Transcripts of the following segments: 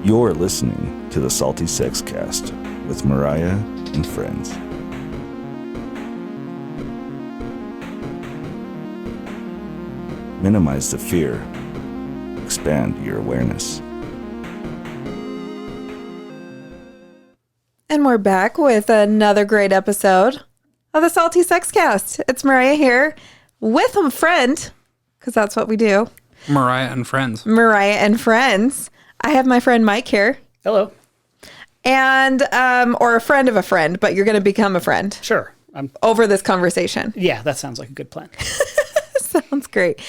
You're listening to the Salty Sex Cast with Mariah and friends. Minimize the fear. Expand your awareness. And we're back with another great episode of the Salty Sex Cast. It's Mariah here with a friend, because that's what we do. Mariah and friends. Mariah and friends. I have my friend Mike here. Hello. And, or a friend of a friend, but you're going to become a friend. Sure. Over this conversation. Yeah, that sounds like a good plan. Sounds great.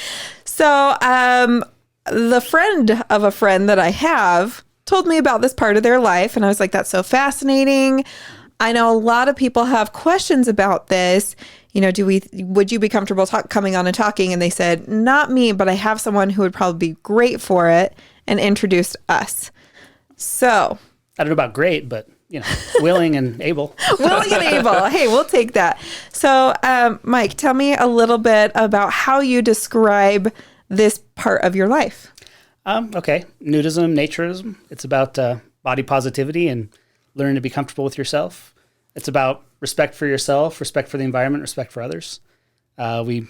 So, the friend of a friend that I have told me about this part of their life, and I was like, that's so fascinating. I know a lot of people have questions about this. You know, would you be comfortable coming on and talking? And they said, not me, but I have someone who would probably be great for it, and introduced us. So I don't know about great, but you know, willing and able. Willing and able. Hey, we'll take that. So, Mike, tell me a little bit about how you describe this part of your life. Okay. Nudism, naturism. It's about body positivity and learning to be comfortable with yourself. It's about respect for yourself, respect for the environment, respect for others. We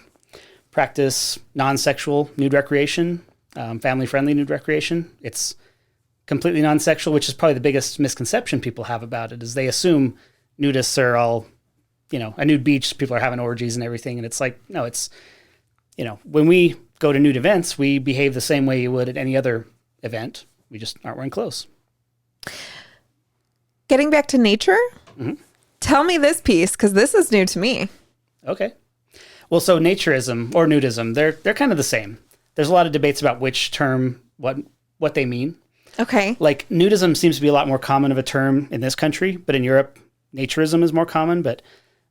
practice non-sexual nude recreation, family-friendly nude recreation. It's completely non-sexual, which is probably the biggest misconception people have about it, is they assume nudists are all, you know, a nude beach, people are having orgies and everything. And it's like, no, it's, you know, when we go to nude events, we behave the same way you would at any other event. We just aren't wearing clothes. Getting back to nature, Tell me this piece, because this is new to me. Okay. Well, so naturism or nudism, they're kind of the same. There's a lot of debates about which term, what they mean. Okay. Like nudism seems to be a lot more common of a term in this country, but in Europe, naturism is more common. But,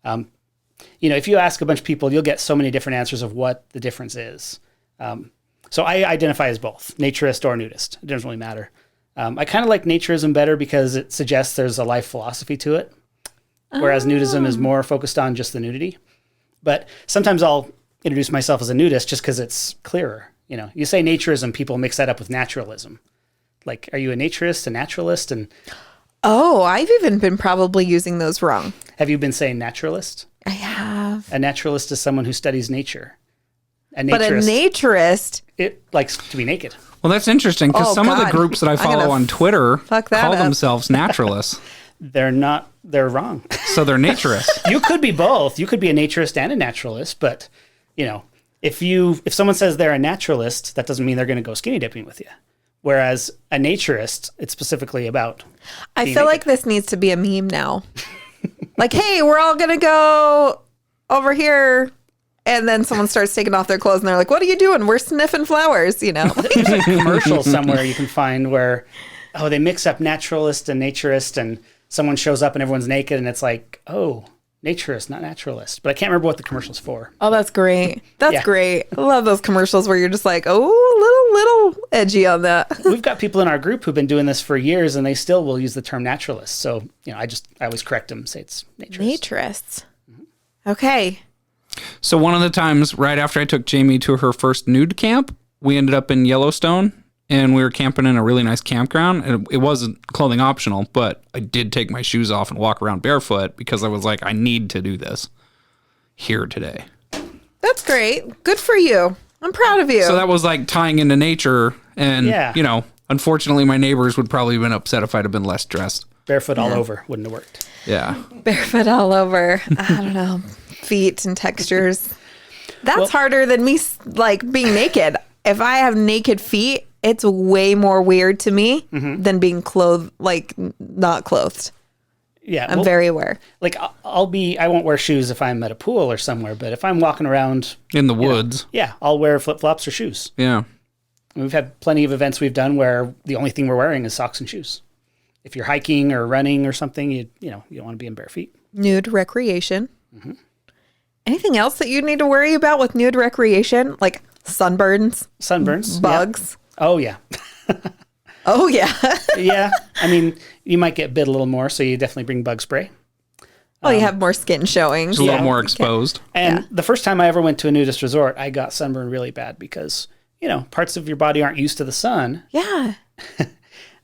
you know, if you ask a bunch of people, you'll get so many different answers of what the difference is. So I identify as both, naturist or nudist. It doesn't really matter. I kind of like naturism better because it suggests there's a life philosophy to it, whereas nudism is more focused on just the nudity. But sometimes I'll introduce myself as a nudist just because it's clearer. You know, you say naturism, people mix that up with naturalism. Like, are you a naturist, a naturalist? And oh, I've even been probably using those wrong. have you been saying naturalist? I have. A naturalist is someone who studies nature. But a naturist, it likes to be naked. Well, that's interesting because some of the groups that I follow on Twitter call themselves naturalists. They're not. They're wrong. So they're naturists. You could be both. You could be a naturist and a naturalist, but you know, if someone says they're a naturalist, that doesn't mean they're going to go skinny dipping with you. Whereas a naturist, it's specifically about. I feel like this needs to be a meme now. Like, hey, we're all going to go over here. And then someone starts taking off their clothes and they're like, what are you doing? We're sniffing flowers, you know. There's a commercial somewhere you can find where, they mix up naturalist and naturist, and someone shows up and everyone's naked, and it's like, oh, naturist, not naturalist. But I can't remember what the commercial's for. Oh, that's great. That's great. I love those commercials where you're just like, oh, little edgy on that. We've got people in our group who've been doing this for years, and they still will use the term naturalist. So, you know, I always correct them, say it's naturist. Naturists. Okay. So one of the times right after I took Jamie to her first nude camp, we ended up in Yellowstone, and we were camping in a really nice campground. And it wasn't clothing optional, but I did take my shoes off and walk around barefoot because I was like, I need to do this here today. That's great. Good for you. I'm proud of you. So that was like tying into nature. And, you know, unfortunately, my neighbors would probably have been upset if I'd have been less dressed. Barefoot all over wouldn't have worked. Yeah. Barefoot all over. I don't know. Feet and textures. That's harder than me, like, being naked. If I have naked feet, it's way more weird to me than being clothed, like, not clothed. Yeah. I'm very aware. Like, I won't wear shoes if I'm at a pool or somewhere, but if I'm walking around in the woods, I'll wear flip-flops or shoes. Yeah. We've had plenty of events we've done where the only thing we're wearing is socks and shoes. If you're hiking or running or something, you don't want to be in bare feet. Nude recreation. Anything else that you need to worry about with nude recreation? Like sunburns? Sunburns. Bugs? Yeah. Oh, yeah. Oh, yeah. Yeah. I mean, you might get bit a little more, so you definitely bring bug spray. Well, you have more skin showing. It's a little more exposed. And the first time I ever went to a nudist resort, I got sunburned really bad because, parts of your body aren't used to the sun. Yeah.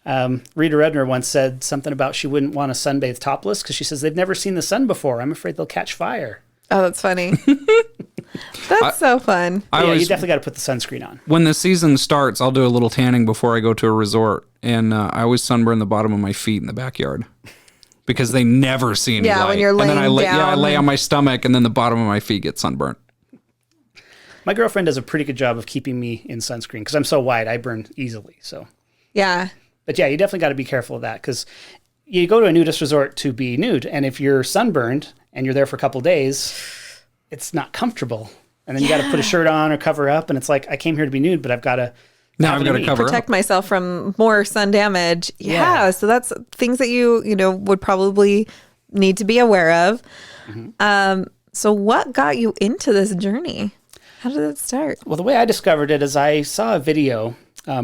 Rita Redner once said something about she wouldn't want to sunbathe topless because she says they've never seen the sun before. I'm afraid they'll catch fire. Oh, that's funny. That's so fun. You definitely got to put the sunscreen on. When the season starts, I'll do a little tanning before I go to a resort, and I always sunburn the bottom of my feet in the backyard because they never see any light. When you're laying and then I lay down. on my stomach, and then the bottom of my feet gets sunburnt. My girlfriend does a pretty good job of keeping me in sunscreen because I'm so white, I burn easily. So, Yeah. but yeah, you definitely got to be careful of that because you go to a nudist resort to be nude, and if you're sunburned and you're there for a couple days, it's not comfortable. And then you got to put a shirt on or cover up, and it's like, I came here to be nude, but I've got to Cover Protect up. myself from more sun damage. Yeah. So that's things that you would probably need to be aware of. So what got you into this journey? How did it start? Well, the way I discovered it is I saw a video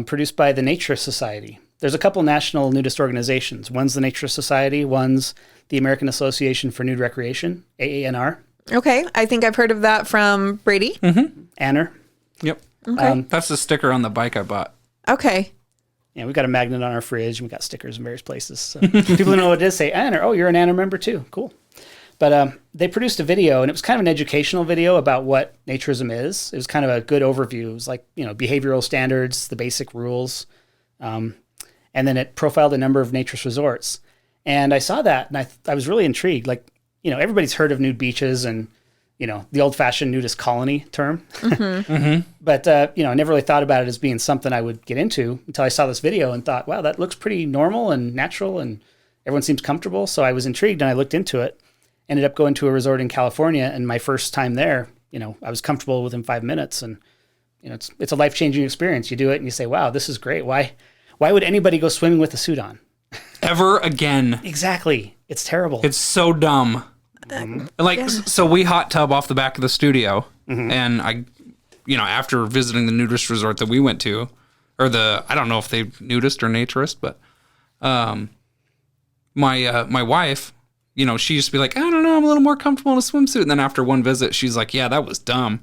produced by the Naturist Society. There's a couple national nudist organizations. One's the Naturist Society, one's the American Association for Nude Recreation, AANR. Okay. I think I've heard of that from Brady. ANR. Yep. Okay. That's the sticker on the bike I bought. Okay. Yeah, we've got a magnet on our fridge, and we've got stickers in various places. So people who know what it is say, ANR, oh, you're an ANR member too. Cool. But they produced a video, and it was kind of an educational video about what naturism is. It was kind of a good overview. It was like, behavioral standards, the basic rules. And then it profiled a number of naturist resorts. And I saw that, and I was really intrigued. Like, everybody's heard of nude beaches and, the old-fashioned nudist colony term. But, I never really thought about it as being something I would get into until I saw this video and thought, wow, that looks pretty normal and natural, and everyone seems comfortable. So I was intrigued, and I looked into it. Ended up going to a resort in California, and my first time there, I was comfortable within 5 minutes, and it's a life-changing experience. You do it, and you say, "Wow, this is great. Why would anybody go swimming with a suit on?" Ever again. Exactly. It's terrible. It's so dumb. So we hot tub off the back of the studio, and I, after visiting the nudist resort that we went to, or I don't know if they nudist or naturist, but my wife, she used to be like, I don't know, I'm a little more comfortable in a swimsuit. And then after one visit, she's like, yeah, that was dumb.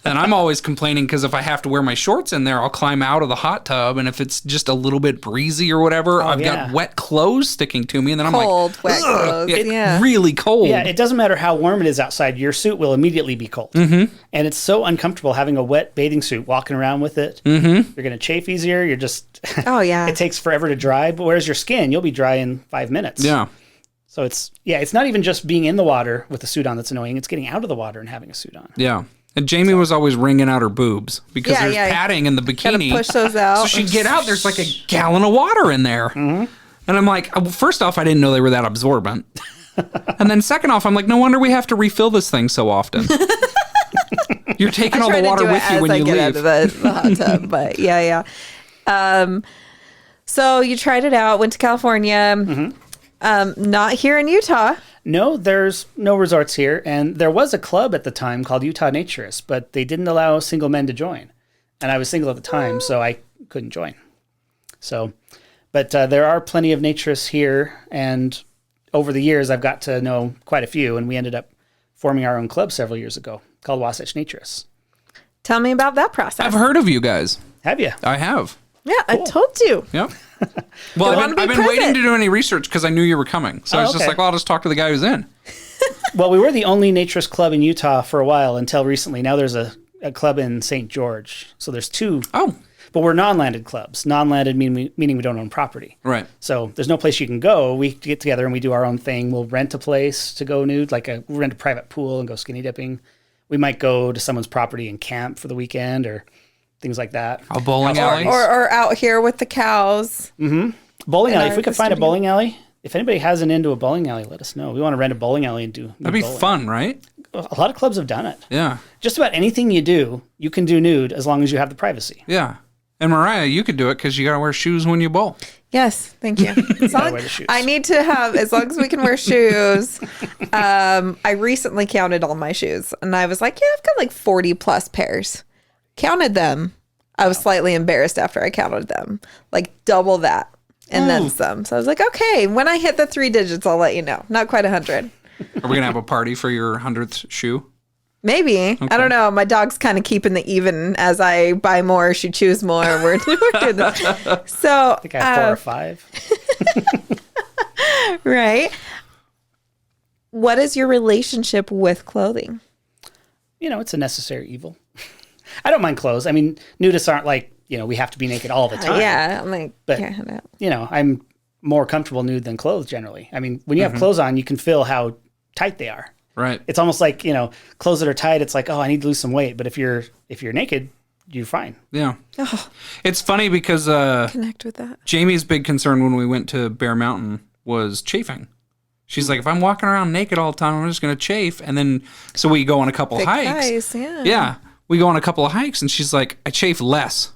And I'm always complaining because if I have to wear my shorts in there, I'll climb out of the hot tub. And if it's just a little bit breezy or whatever, I've got wet clothes sticking to me. And then I'm Cold, like, wet clothes. Yeah, really cold. Yeah, it doesn't matter how warm it is outside. Your suit will immediately be cold. And it's so uncomfortable having a wet bathing suit, walking around with it. You're going to chafe easier. You're just... Oh, yeah. It takes forever to dry. But whereas your skin, you'll be dry in 5 minutes. Yeah. So it's not even just being in the water with a suit on that's annoying. It's getting out of the water and having a suit on. Yeah. And Jamie was always wringing out her boobs because there's padding in the bikini. Gotta push those out. So she'd get out, there's like a gallon of water in there. And I'm like, first off, I didn't know they were that absorbent. And then second off, I'm like, no wonder we have to refill this thing so often. You're taking all the water with you when you leave. Out of the hot tub, but yeah. So you tried it out, went to California, not here in Utah. No, there's no resorts here. And there was a club at the time called Utah Naturists, but they didn't allow single men to join. And I was single at the time, so I couldn't join. So, but there are plenty of naturists here. And over the years, I've got to know quite a few. And we ended up forming our own club several years ago called Wasatch Naturists. Tell me about that process. I've heard of you guys. Have you? I have. Yeah, I told you. Yep. Well, wanna be I've been waiting present. to do any research because I knew you were coming. So I was just okay. like, well, I'll just talk to the guy who's in. Well, we were the only naturist club in Utah for a while until recently. Now there's a club in St. George. So there's two. Oh, But we're non-landed clubs. Non-landed meaning we don't own property. right. So there's no place you can go. We get together and we do our own thing. We'll rent a place to go nude, we'll rent a private pool and go skinny dipping. We might go to someone's property and camp for the weekend or things like that. A bowling alley. Or out here with the cows. Bowling alley. If we the could find a studio. bowling alley, if anybody has an into a bowling alley, let us know. We want to rent a bowling alley and do nude That'd be bowling. fun, right? A lot of clubs have done it. Yeah. Just about anything you do, you can do nude as long as you have the privacy. Yeah. And Mariah, you could do it because you got to wear shoes when you bowl. Yes, thank you. As long- wear the shoes. I need to have, as long as we can wear shoes. I recently counted all my shoes and I was like, yeah, I've got like 40 plus pairs. Counted them. I was slightly embarrassed after I counted them, like double that and then some. So I was like, okay, when I hit the 3 digits, I'll let you know. Not quite 100. Are we going to have a party for your 100th shoe? Maybe. I don't know. My dog's kind of keeping the even. As I buy more, she chews more. We're doing this. So I think I have 4 or 5. Right. What is your relationship with clothing? It's a necessary evil. I don't mind clothes. I mean, nudists aren't like, we have to be naked all the time. Yeah. I'm like, But, yeah, I'm more comfortable nude than clothed generally. I mean, when you have clothes on, you can feel how tight they are. Right. It's almost like, clothes that are tight, it's like, oh, I need to lose some weight. But if you're naked, you're fine. Yeah. It's funny because connect with that. Jamie's big concern when we went to Bear Mountain was chafing. She's like, if I'm walking around naked all the time, I'm just going to chafe. And then, so we go on a couple hikes. Yeah. We go on a couple of hikes and she's like, I chafe less.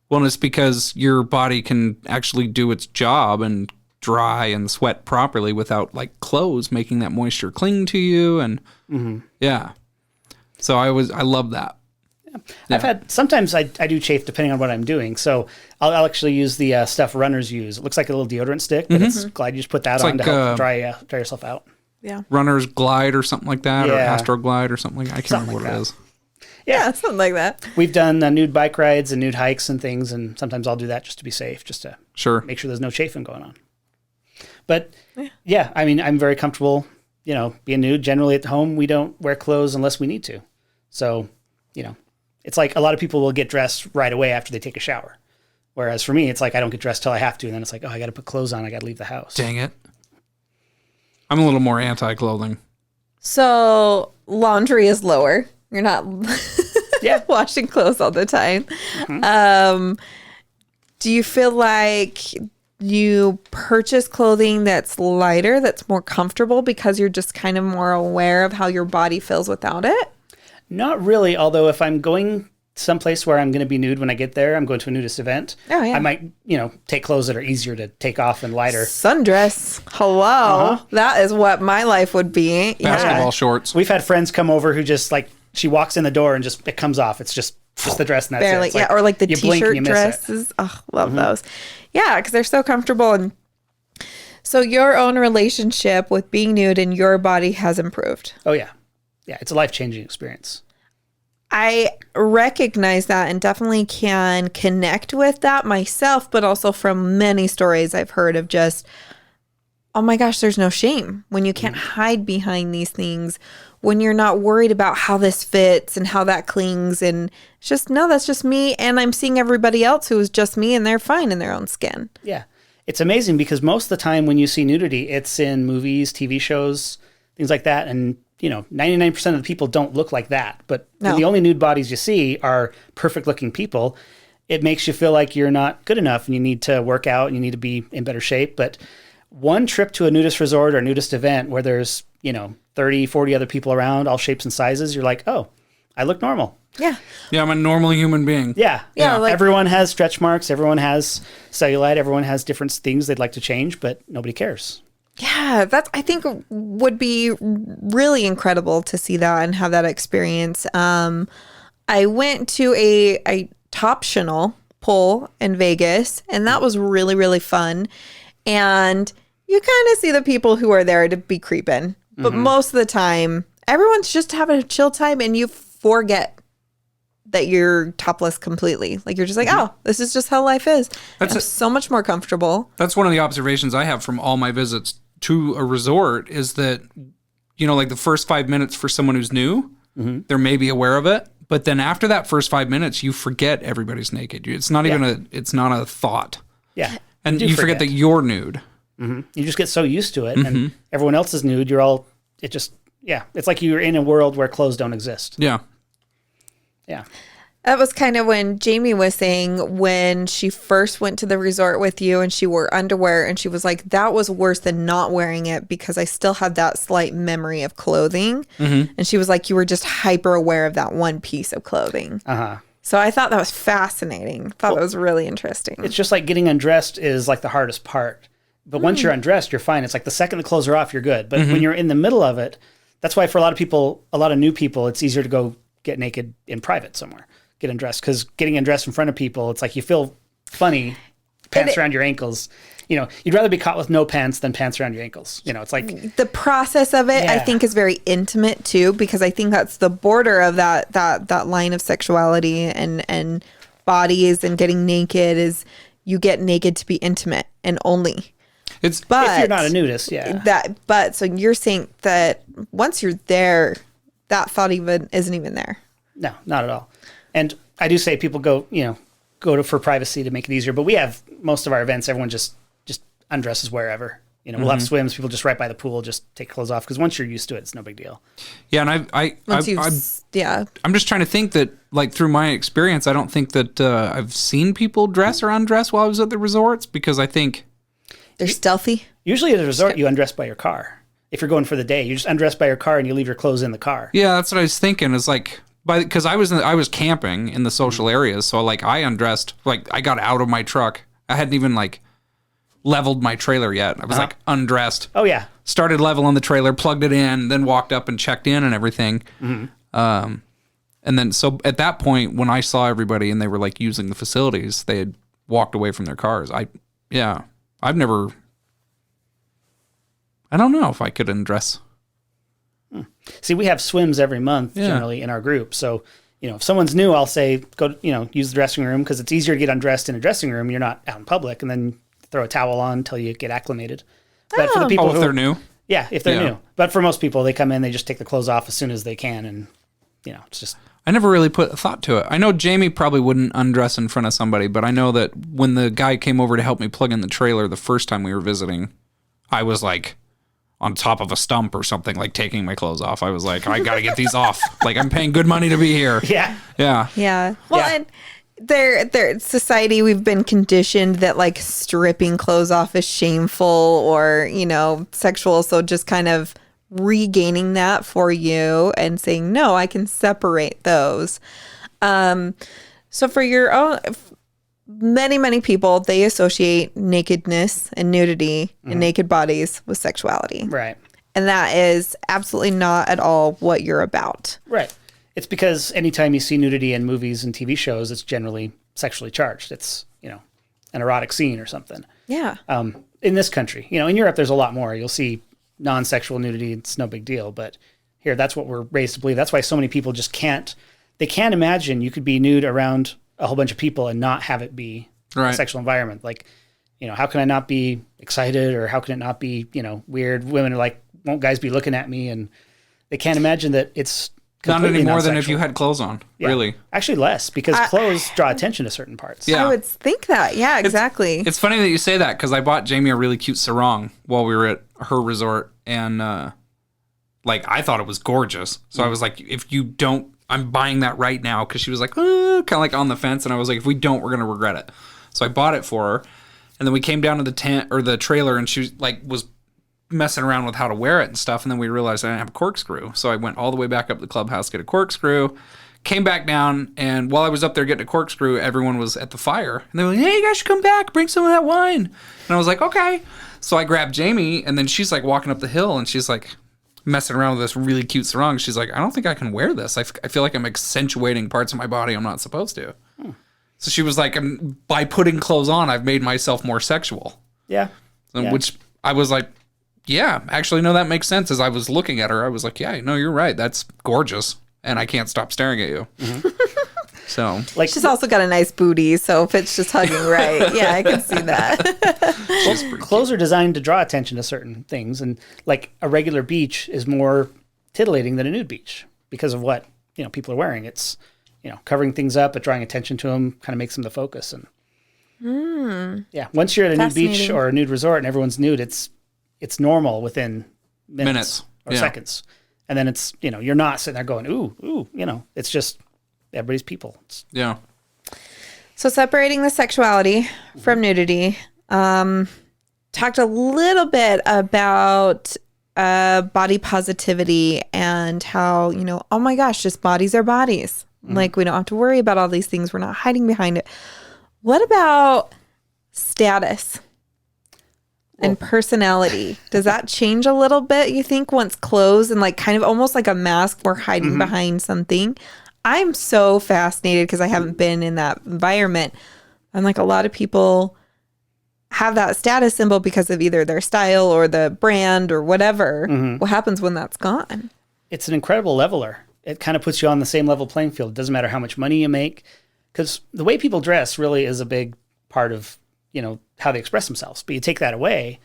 Well, and it's because your body can actually do its job and dry and sweat properly without like clothes making that moisture cling to you. And yeah. So I love that. Yeah. Sometimes I do chafe depending on what I'm doing. So I'll actually use the stuff runners use. It looks like a little deodorant stick, but it's glad you just put that on to help dry yourself out. Yeah. Runner's Glide or something like that, or Yeah. Astro Glide or something like that. I can't remember what it is. Yeah, something like that. We've done nude bike rides and nude hikes and things, and sometimes I'll do that just to be safe, just to make sure there's no chafing going on. But yeah, I mean, I'm very comfortable, being nude. Generally at home, we don't wear clothes unless we need to. So, it's like a lot of people will get dressed right away after they take a shower. Whereas for me, it's like I don't get dressed till I have to. And then it's like, oh, I got to put clothes on. I got to leave the house. Dang it. I'm a little more anti-clothing. So laundry is lower. You're not washing clothes all the time. Do you feel like you purchase clothing that's lighter, that's more comfortable because you're just kind of more aware of how your body feels without it? Not really, although if I'm going someplace where I'm going to be nude when I get there, I'm going to a nudist event, I might, take clothes that are easier to take off and lighter. Sundress. Hello. That is what my life would be. Basketball shorts. We've had friends come over who just like, she walks in the door and just, it comes off. It's just the dress and that's barely. it. It's Or like the you blink and t-shirt you miss dresses. Oh, love those. Yeah, because they're so comfortable. And so your own relationship with being nude in your body has improved. Oh, yeah. Yeah, it's a life-changing experience. I recognize that and definitely can connect with that myself, but also from many stories I've heard of just, oh my gosh, there's no shame when you can't hide behind these things, when you're not worried about how this fits and how that clings. And it's just, no, that's just me. And I'm seeing everybody else who is just me and they're fine in their own skin. Yeah. It's amazing because most of the time when you see nudity, it's in movies, TV shows, things like that. And 99% of the people don't look like that, but the only nude bodies you see are perfect looking people. It makes you feel like you're not good enough and you need to work out and you need to be in better shape. But one trip to a nudist resort or nudist event where there's, 30, 40 other people around, all shapes and sizes, you're like, oh, I look normal. Yeah. Yeah, I'm a normal human being. Yeah. Like, everyone has stretch marks. Everyone has cellulite. Everyone has different things they'd like to change, but nobody cares. Yeah, that's, I think, would be really incredible to see that and have that experience. I went to a Toptional pull in Vegas, and that was really, really fun. And you kind of see the people who are there to be creeping. But most of the time, everyone's just having a chill time, and you forget that you're topless completely. Like, you're just like, oh, this is just how life is. That's so much more comfortable. That's one of the observations I have from all my visits to a resort is that, like the first 5 minutes for someone who's new, they're maybe aware of it. But then after that first 5 minutes, you forget everybody's naked. It's not even it's not a thought. Yeah. And you forget that you're nude. You just get so used to it and everyone else is nude. It's like you're in a world where clothes don't exist. Yeah. Yeah. That was kind of when Jamie was saying when she first went to the resort with you and she wore underwear and she was like, that was worse than not wearing it because I still had that slight memory of clothing. And she was like, you were just hyper aware of that one piece of clothing. So I thought that was fascinating. I thought that was really interesting. It's just like getting undressed is like the hardest part. But once you're undressed, you're fine. It's like the second the clothes are off, you're good. But when you're in the middle of it, that's why for a lot of people, a lot of new people, it's easier to go get naked in private somewhere, get undressed. Because getting undressed in front of people, it's like you feel funny pants around your ankles. You'd rather be caught with no pants than pants around your ankles. It's like the process of it, I think, is very intimate too, because I think that's the border of that line of sexuality and bodies and getting naked is you get naked to be intimate and only. It's but if you're not a nudist, But so you're saying that once you're there, that thought isn't even there. No, not at all. And I do say people go for privacy to make it easier. But we have most of our events, everyone just undresses wherever. We'll have swims, people just right by the pool, just take clothes off. Because once you're used to it, it's no big deal. Yeah, and I'm just trying to think that, like, through my experience, I don't think that I've seen people dress or undress while I was at the resorts, because I think they're stealthy. Usually at a resort, you undress by your car. If you're going for the day, you just undress by your car and you leave your clothes in the car. Yeah, that's what I was thinking. Is like, because I was camping in the social areas, so like I undressed, like I got out of my truck. I hadn't even like leveled my trailer yet. I was like undressed. Oh yeah. Started leveling the trailer, plugged it in, then walked up and checked in and everything. And then so at that point, when I saw everybody and they were like using the facilities, they had walked away from their cars. I don't know if I could undress. See, we have swims every month generally in our group. So, if someone's new, I'll say, go, use the dressing room, because it's easier to get undressed in a dressing room. You're not out in public, and then throw a towel on until you get acclimated. But for the people if they're new? Yeah, if they're new. But for most people, they come in, they just take the clothes off as soon as they can. And, it's just... I never really put a thought to it. I know Jamie probably wouldn't undress in front of somebody, but I know that when the guy came over to help me plug in the trailer the first time we were visiting, I was like on top of a stump or something, like taking my clothes off. I was like, I got to get these off. Like, I'm paying good money to be here. Yeah. Yeah. Yeah. Well, and their society, we've been conditioned that like stripping clothes off is shameful or, sexual. So just kind of regaining that for you and saying, no, I can separate those. So for your own, many people, they associate nakedness and nudity and naked bodies with sexuality. Right. And that is absolutely not at all what you're about. Right. It's because anytime you see nudity in movies and TV shows, it's generally sexually charged. It's, an erotic scene or something. Yeah. In this country, in Europe, there's a lot more. You'll see non-sexual nudity. It's no big deal. But here, that's what we're raised to believe. That's why so many people just can't imagine you could be nude around a whole bunch of people and not have it be a sexual environment. Like, how can I not be excited, or how can it not be, weird? Women are like, won't guys be looking at me? And they can't imagine that it's not any more than if non-sexual. you had clothes on, really. Actually less, because clothes draw attention to certain parts. Yeah. I would think that. Yeah, exactly. It's funny that you say that, because I bought Jamie a really cute sarong while we were at her resort, and I thought it was gorgeous. So I was like, if you don't, I'm buying that right now, because she was like, kind of like on the fence, and I was like, if we don't, we're gonna regret it. So I bought it for her, and then we came down to the tent or the trailer, and she was messing around with how to wear it and stuff, and then we realized I didn't have a corkscrew. So I went all the way back up to the clubhouse to get a corkscrew, came back down, and while I was up there getting a corkscrew, everyone was at the fire, and they were like, hey, you guys should come back, bring some of that wine. And I was like, okay. So I grabbed Jamie, and then she's like walking up the hill, and she's like messing around with this really cute sarong. She's like, I don't think I can wear this. I feel like I'm accentuating parts of my body I'm not supposed to. So she was like, by putting clothes on, I've made myself more sexual. Yeah. Which I was like, yeah, actually, no, that makes sense. As I was looking at her, I was like, yeah, no, you're right. That's gorgeous. And I can't stop staring at you. So, she's also got a nice booty, so if it's just hugging right, yeah, I can see that. Clothes are designed to draw attention to certain things, and like a regular beach is more titillating than a nude beach because of what people are wearing. It's covering things up, but drawing attention to them kind of makes them the focus. And once you're at a nude beach or a nude resort and everyone's nude, it's normal within minutes or seconds. And then it's, you're not sitting there going, ooh, it's just everybody's people. So separating the sexuality from nudity, talked a little bit about body positivity and how, oh my gosh, just bodies are bodies. Like, we don't have to worry about all these things. We're not hiding behind it. What about status? And personality, does that change a little bit, you think, once clothes and like kind of almost like a mask, we're hiding behind something? I'm so fascinated because I haven't been in that environment. I'm like, a lot of people have that status symbol because of either their style or the brand or whatever. What happens when that's gone? It's an incredible leveler. It kind of puts you on the same level playing field. It doesn't matter how much money you make, because the way people dress really is a big part of, how they express themselves. But you take that away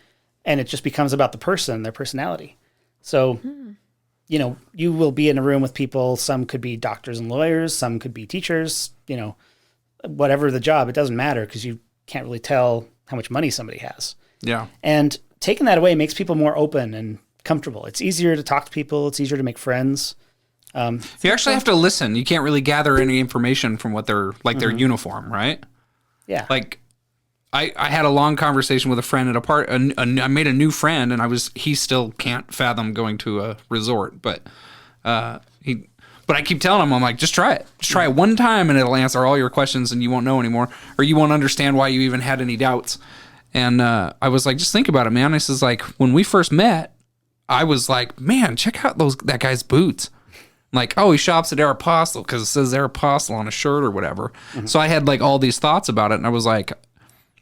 and it just becomes about the person, their personality. So, you will be in a room with people. Some could be doctors and lawyers. Some could be teachers, whatever the job, it doesn't matter because you can't really tell how much money somebody has. Yeah. And taking that away makes people more open and comfortable. It's easier to talk to people. It's easier to make friends. You actually have to listen. You can't really gather any information from what they're like their uniform, right? Yeah. Like I had a long conversation with a friend at a part. I made a new friend, and he still can't fathom going to a resort, but I keep telling him, I'm like, just try it. Just try it one time, and it'll answer all your questions, and you won't know anymore, or you won't understand why you even had any doubts. And I was like, just think about it, man. This is like when we first met, I was like, man, check out that guy's boots. Like, oh, he shops at Aeropostale because it says Aeropostale on a shirt or whatever. So I had like all these thoughts about it, and I was like,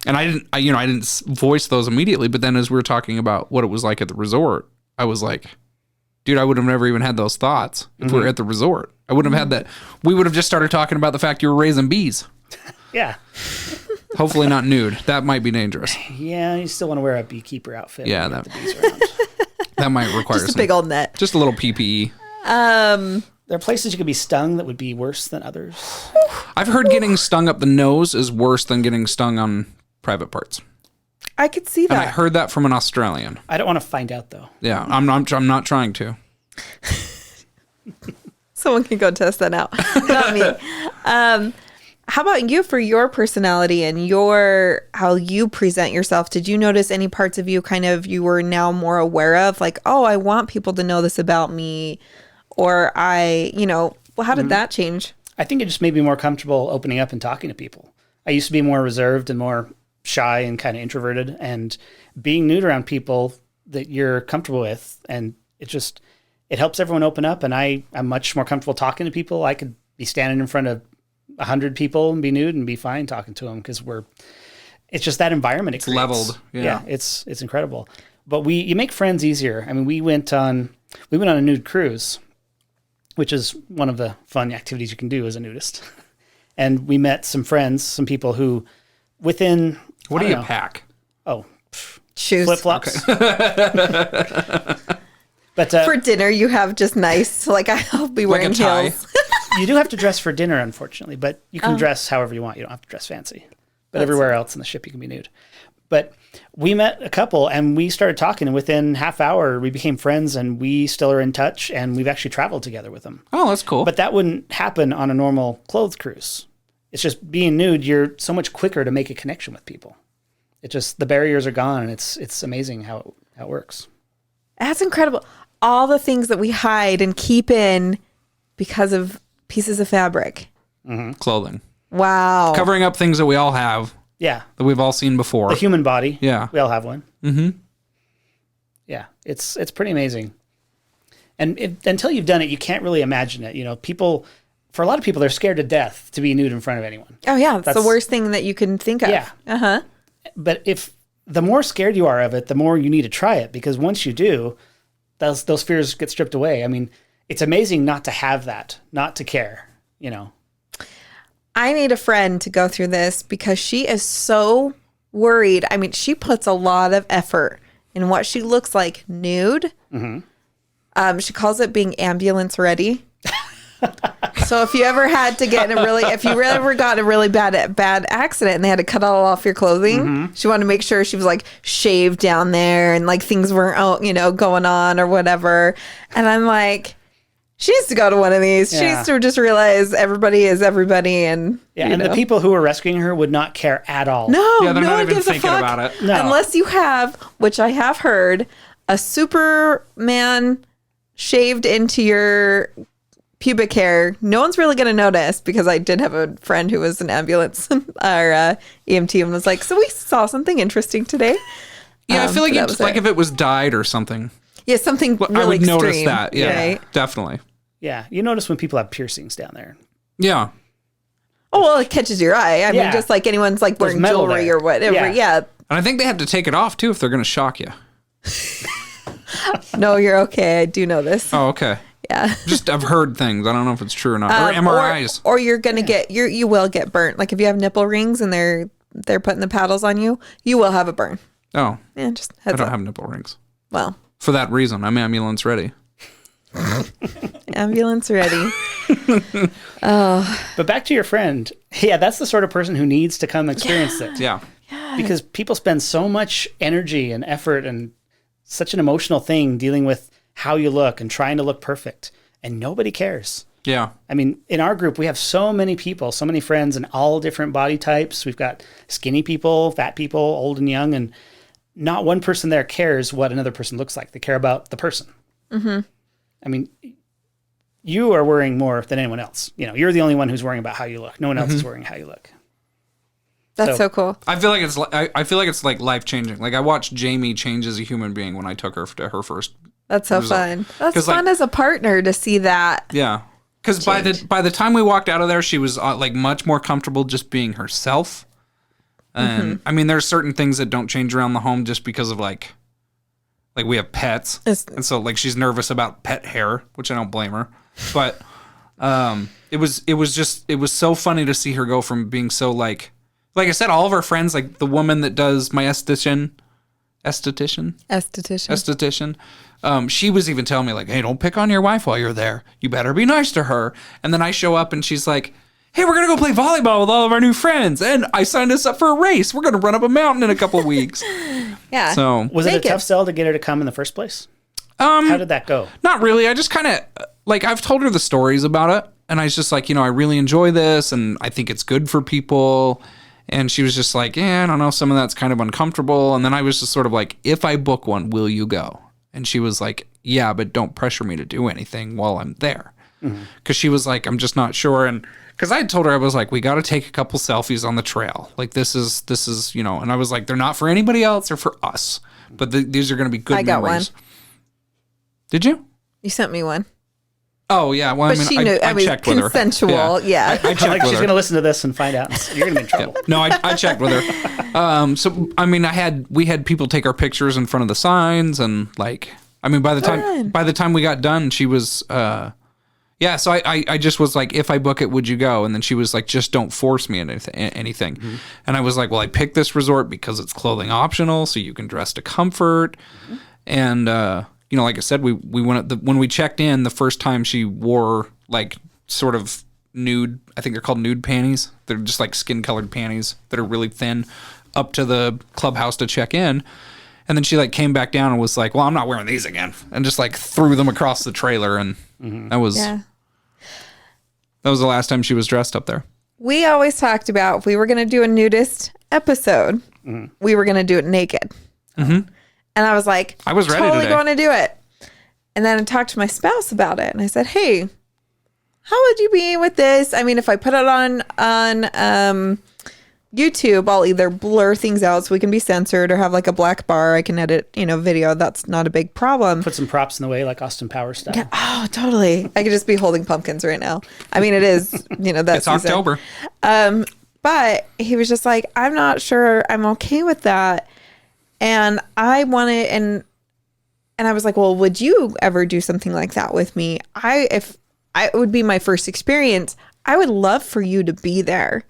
and I didn't voice those immediately. But then as we were talking about what it was like at the resort, I was like, dude, I would have never even had those thoughts if we were at the resort. I wouldn't have had that. We would have just started talking about the fact you were raising bees. Yeah. Hopefully not nude. That might be dangerous. Yeah, you still want to wear a beekeeper outfit. Yeah, when you have the bees around. That might require Just a big old net. just a little PPE. There are places you could be stung that would be worse than others. I've heard getting stung up the nose is worse than getting stung on private parts. I could see And I that. heard that from an Australian. I don't want to find out though. Yeah, I'm not trying to. Someone can go test that out. Not me. How about you for your personality and how you present yourself? Did you notice any parts of you you were now more aware of? Like, oh, I want people to know this about me. Or how did that change? I think it just made me more comfortable opening up and talking to people. I used to be more reserved and more shy and kind of introverted, and being nude around people that you're comfortable with, and it helps everyone open up, and I'm much more comfortable talking to people. I could be standing in front of 100 people and be nude and be fine talking to them because it's just that environment. It's leveled. Yeah. It's incredible. But you make friends easier. I mean, we went on a nude cruise, which is one of the fun activities you can do as a nudist. And we met some friends, some people who within... What do you pack? Oh, Shoes. flip-flops. Okay. But For dinner, you have just nice, I'll be Like wearing a tie. heels. you do have to dress for dinner, unfortunately, but you can dress however you want. You don't have to dress fancy. But everywhere else in the ship, you can be nude. But we met a couple, and we started talking, and within half hour, we became friends, and we still are in touch, and we've actually traveled together with them. Oh, that's cool. But that wouldn't happen on a normal clothes cruise. It's just being nude, you're so much quicker to make a connection with people. The barriers are gone, and it's amazing how it works. That's incredible. All the things that we hide and keep in because of pieces of fabric. Clothing. Wow. Covering up things that we all have, Yeah. that we've all seen before. The human body. Yeah. We all have one. Mm-hmm. Yeah. It's pretty amazing. And until you've done it, you can't really imagine it. For a lot of people, they're scared to death to be nude in front of anyone. Oh, yeah. That's the worst thing that you can think of. Yeah. Uh-huh. But the more scared you are of it, the more you need to try it, because once you do, those fears get stripped away. I mean, it's amazing not to have that, not to care, I need a friend to go through this because she is so worried. I mean, she puts a lot of effort in what she looks like nude. Mm-hmm. She calls it being ambulance ready. So if you ever had to get if you ever got a really bad accident and they had to cut all off your clothing, she wanted to make sure she was shaved down there and things weren't, going on or whatever. And I'm like, she needs to go to one of these. Yeah. She needs to just realize everybody is everybody. And the people who were rescuing her would not care at all. no, Yeah, they're no not one even gives a thinking fuck about it. No. unless you have, which I have heard, a Superman shaved into your pubic hair. No one's really going to notice, because I did have a friend who was an ambulance or EMT and was like, so we saw something interesting today. Yeah, I feel like that it's was like it. if it was dyed or something. Yeah, something really I would extreme, notice that. Yeah, right? definitely. Yeah. You notice when people have piercings down there. Yeah. Oh, well, it catches your eye. I mean, just like anyone's wearing metal jewelry there. or whatever. Yeah. Yeah. And I think they have to take it off too if they're going to shock you. No, you're okay. I do know this. Oh, okay. Yeah. Just I've heard things. I don't know if it's true or not. Or MRIs. Or you're gonna get you will get burnt. Like if you have nipple rings and they're putting the paddles on you, you will have a burn. Oh. Yeah, just I heads don't up. have nipple rings. Well, For that reason, I'm ambulance ready. ambulance ready. But back to your friend. Yeah, that's the sort of person who needs to come experience this. Yeah. Because people spend so much energy and effort and such an emotional thing dealing with how you look and trying to look perfect, and nobody cares. Yeah. I mean, in our group, we have so many people, so many friends in all different body types. We've got skinny people, fat people, old and young, and not one person there cares what another person looks like. They care about the person. Mm-hmm. I mean, you are worrying more than anyone else. You know, you're the only one who's worrying about how you look. No one else is worrying how you look. That's so cool. I feel like it's like life changing. Like I watched Jamie change as a human being when I took her to her first. That's so result. fun. That's 'Cause, fun like- as a partner to see that. Yeah. Because by the time we walked out of there, she was like much more comfortable just being herself. And I mean, there's certain things that don't change around the home just because of like we have pets, and so like she's nervous about pet hair, which I don't blame her. But it was so funny to see her go from being so like I said, all of our friends, like the woman that does my esthetician. She was even telling me like, hey, don't pick on your wife while you're there. You better be nice to her. And then I show up and she's like, hey, we're going to go play volleyball with all of our new friends. And I signed us up for a race. We're going to run up a mountain in a couple of weeks. Yeah. So Was it a tough sell to get her to come in the first place? How did that go? not really. I just kind of like, I've told her the stories about it. And I was just like, I really enjoy this. And I think it's good for people. And she was just like, yeah, I don't know. Some of that's kind of uncomfortable. And then I was just sort of like, if I book one, will you go? And she was like, yeah, but don't pressure me to do anything while I'm there. Because she was like, I'm just not sure. And because I had told her, I was like, we got to take a couple selfies on the trail. Like this is, and I was like, they're not for anybody else, they're for us. But these are going to be good I memories. got one. Did you? You sent me one. Oh, yeah. Well, But I mean, she knew. I checked with her. Consensual. Yeah. I checked Like with she's her. going to listen to this and find out. You're going to be in trouble. No, I checked with her. So I mean, we had people take our pictures in front of the signs, and like, I mean, by the time we got done, she was, yeah. So I just was like, if I book it, would you go? And then she was like, just don't force me into anything. And I was like, well, I picked this resort because it's clothing optional, so you can dress to comfort. And like I said, we went when we checked in the first time, she wore like sort of nude. I think they're called nude panties. They're just like skin colored panties that are really thin up to the clubhouse to check in. And then she like came back down and was like, well, I'm not wearing these again. And just like threw them across the trailer. And that was the last time she was dressed up there. We always talked about if we were going to do a nudist episode, we were going to do it naked. And I was like, I was ready totally today. going to do it. And then I talked to my spouse about it. And I said, hey, how would you be with this? I mean, if I put it on YouTube, I'll either blur things out so we can be censored or have like a black bar. I can edit, video. That's not a big problem. Put some props in the way, like Austin Powers style. Yeah, oh, totally. I could just be holding pumpkins right now. I mean, it is, that's It's October. But he was just like, I'm not sure I'm okay with that. And I wanted, and I was like, well, would you ever do something like that with me? If it would be my first experience, I would love for you to be there.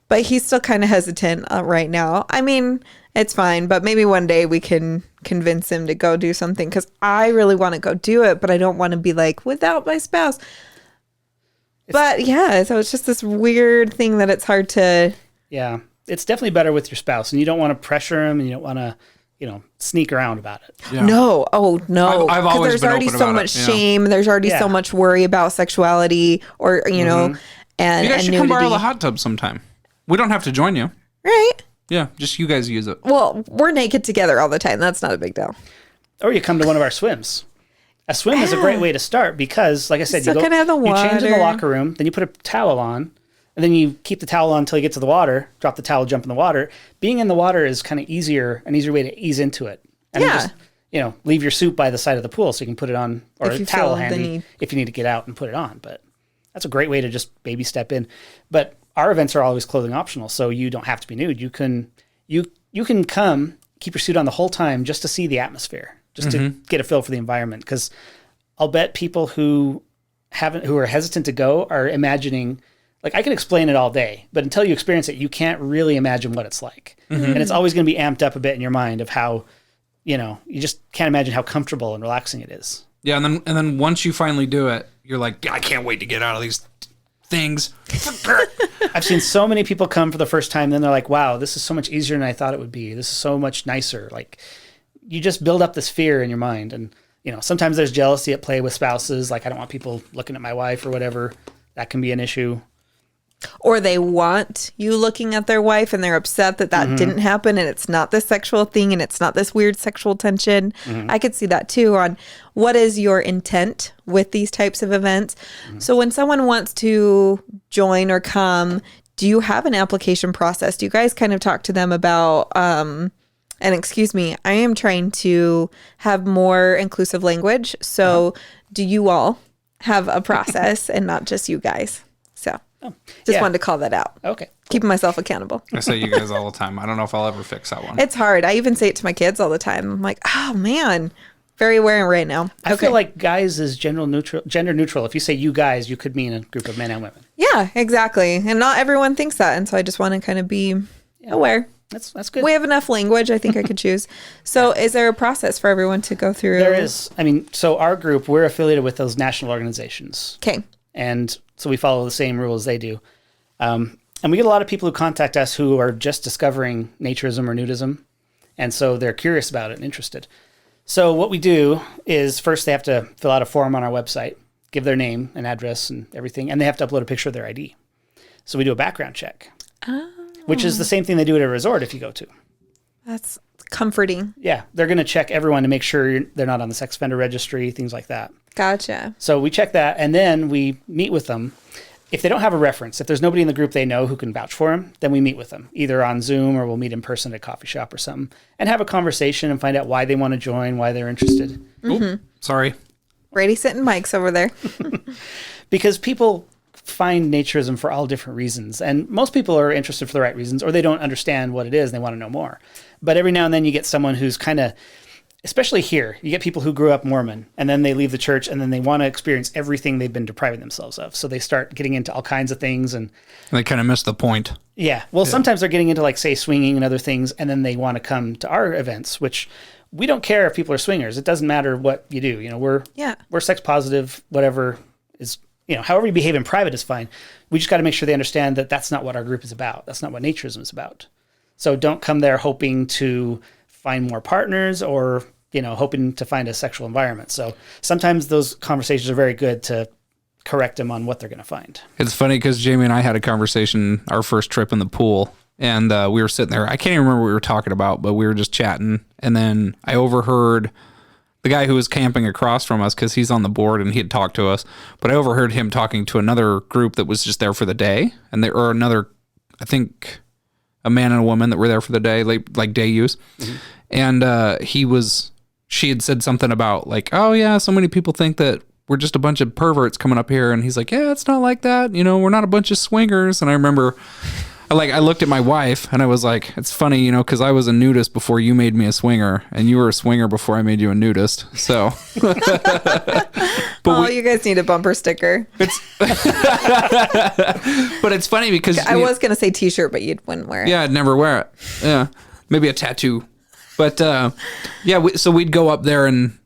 But he's still kind of hesitant right now. I mean, it's fine, but maybe one day we can convince him to go do something, because I really want to go do it, but I don't want to be like without my spouse. But yeah, so it's just this weird thing that it's hard to. Yeah, it's definitely better with your spouse, and you don't want to pressure him, and you don't want to, sneak around about it. Yeah. No, oh no. I've 'Cause always there's been already open so about it, much yeah. shame. There's already so much worry about sexuality, or and You guys and should come borrow nudity. the hot tub sometime. We don't have to join you. Right? Yeah, just you guys use it. Well, we're naked together all the time. That's not a big deal. Or you come to one of our swims. A swim is a great way to start because, like I said, Still kinda have the you change in the water. locker room, then you put a towel on, and then you keep the towel on until you get to the water, drop the towel, jump in the water. Being in the water is kind of an easier way to ease into it. And Yeah. just, leave your suit by the side of the pool so you can put it on, or If a you towel feel the handy need. if you need to get out and put it on. But that's a great way to just baby step in. But our events are always clothing optional, so you don't have to be nude. You you can come, keep your suit on the whole time just to see the atmosphere, just to get a feel for the environment. Because I'll bet people who are hesitant to go are imagining, like I can explain it all day, but until you experience it, you can't really imagine what it's like. And it's always going to be amped up a bit in your mind of how, you just can't imagine how comfortable and relaxing it is. Yeah, and then once you finally do it, you're like, I can't wait to get out of these things. I've seen so many people come for the first time, then they're like, wow, this is so much easier than I thought it would be. This is so much nicer. Like, you just build up this fear in your mind. And, sometimes there's jealousy at play with spouses. Like, I don't want people looking at my wife or whatever. That can be an issue. Or they want you looking at their wife and they're upset that didn't happen and it's not this sexual thing and it's not this weird sexual tension. I could see that too on what is your intent with these types of events. So when someone wants to join or come, do you have an application process? Do you guys kind of talk to them about, and excuse me, I am trying to have more inclusive language. So do you all have a process and not just you guys? So just wanted to call that out. Okay. Keeping myself accountable. I say you guys all the time. I don't know if I'll ever fix that one. It's hard. I even say it to my kids all the time. I'm like, oh man, very aware right now. I feel like guys is gender neutral. If you say you guys, you could mean a group of men and women. Yeah, exactly. And not everyone thinks that. And so I just want to kind of be aware. That's good. We have enough language I think I could choose. So is there a process for everyone to go through? There is. I mean, so our group, we're affiliated with those national organizations. Okay. And so we follow the same rules they do. And we get a lot of people who contact us who are just discovering naturism or nudism. And so they're curious about it and interested. So what we do is first they have to fill out a form on our website, give their name and address and everything, and they have to upload a picture of their ID. So we do a background check, which is the same thing they do at a resort if you go to. That's comforting. Yeah, they're going to check everyone to make sure they're not on the sex offender registry, things like that. Gotcha. So we check that, and then we meet with them. If they don't have a reference, if there's nobody in the group they know who can vouch for them, then we meet with them, either on Zoom or we'll meet in person at a coffee shop or something, and have a conversation and find out why they want to join, why they're interested. Ooh, sorry. Brady sitting mics over there. Because people find naturism for all different reasons, and most people are interested for the right reasons, or they don't understand what it is and they want to know more. But every now and then you get someone who's kind of, especially here, you get people who grew up Mormon and then they leave the church and then they want to experience everything they've been depriving themselves of. So they start getting into all kinds of things and They kind of missed the point. yeah. Well, sometimes they're getting into like say swinging and other things, and then they want to come to our events, which we don't care if people are swingers. It doesn't matter what you do. We're sex positive, whatever is, however you behave in private is fine. We just got to make sure they understand that that's not what our group is about. That's not what naturism is about. So don't come there hoping to find more partners or hoping to find a sexual environment. So sometimes those conversations are very good to correct them on what they're going to find. It's funny because Jamie and I had a conversation our first trip in the pool, and we were sitting there. I can't even remember what we were talking about, but we were just chatting. And then I overheard the guy who was camping across from us, because he's on the board and he had talked to us, but I overheard him talking to another group that was just there for the day. And I think a man and a woman that were there for the day, like day use. Mm-hmm. And she had said something about like, oh yeah, so many people think that we're just a bunch of perverts coming up here. And he's like, yeah, it's not like that. We're not a bunch of swingers. And I remember I looked at my wife and I was like, it's funny, because I was a nudist before you made me a swinger, and you were a swinger before I made you a nudist. So, you guys need a bumper sticker. But it's funny because I was going to say t-shirt, but you wouldn't wear it. Yeah, I'd never wear it. Yeah. Maybe a tattoo. But so we'd go up there and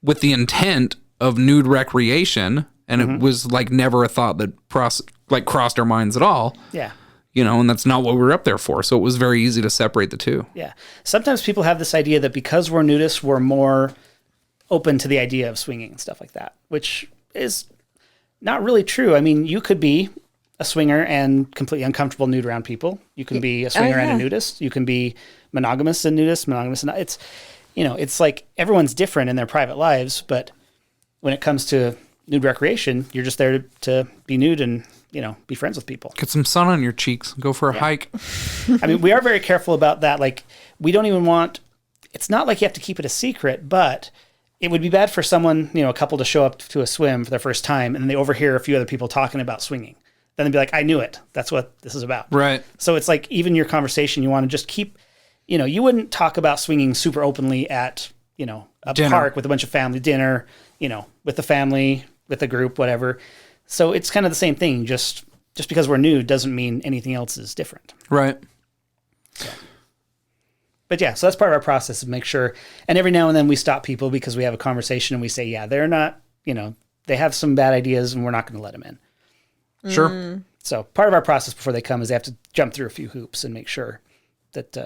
with the intent of nude recreation, and it was like never a thought that crossed our minds at all. Yeah. And that's not what we were up there for. So it was very easy to separate the two. Yeah. Sometimes people have this idea that because we're nudists, we're more open to the idea of swinging and stuff like that, which is not really true. I mean, you could be a swinger and completely uncomfortable nude around people. You can be a swinger and a nudist. You can be monogamous and nudist, monogamous and not. It's like everyone's different in their private lives, but when it comes to nude recreation, you're just there to be nude and, be friends with people. Get some sun on your cheeks. Go for a hike. I mean, we are very careful about that. Like, we don't even want, it's not like you have to keep it a secret, but it would be bad for someone, a couple to show up to a swim for their first time and then they overhear a few other people talking about swinging. Then they'd be like, I knew it. That's what this is about. Right. So it's like, even your conversation, you want to just keep you wouldn't talk about swinging super openly at, a Dinner. park with a bunch of family, dinner, with the family, with the group, whatever. So it's kind of the same thing. Just because we're nude doesn't mean anything else is different. Right. But yeah, so that's part of our process to make sure. And every now and then we stop people because we have a conversation and we say, yeah, they're not, they have some bad ideas and we're not going to let them in. Sure. So part of our process before they come is they have to jump through a few hoops and make sure that,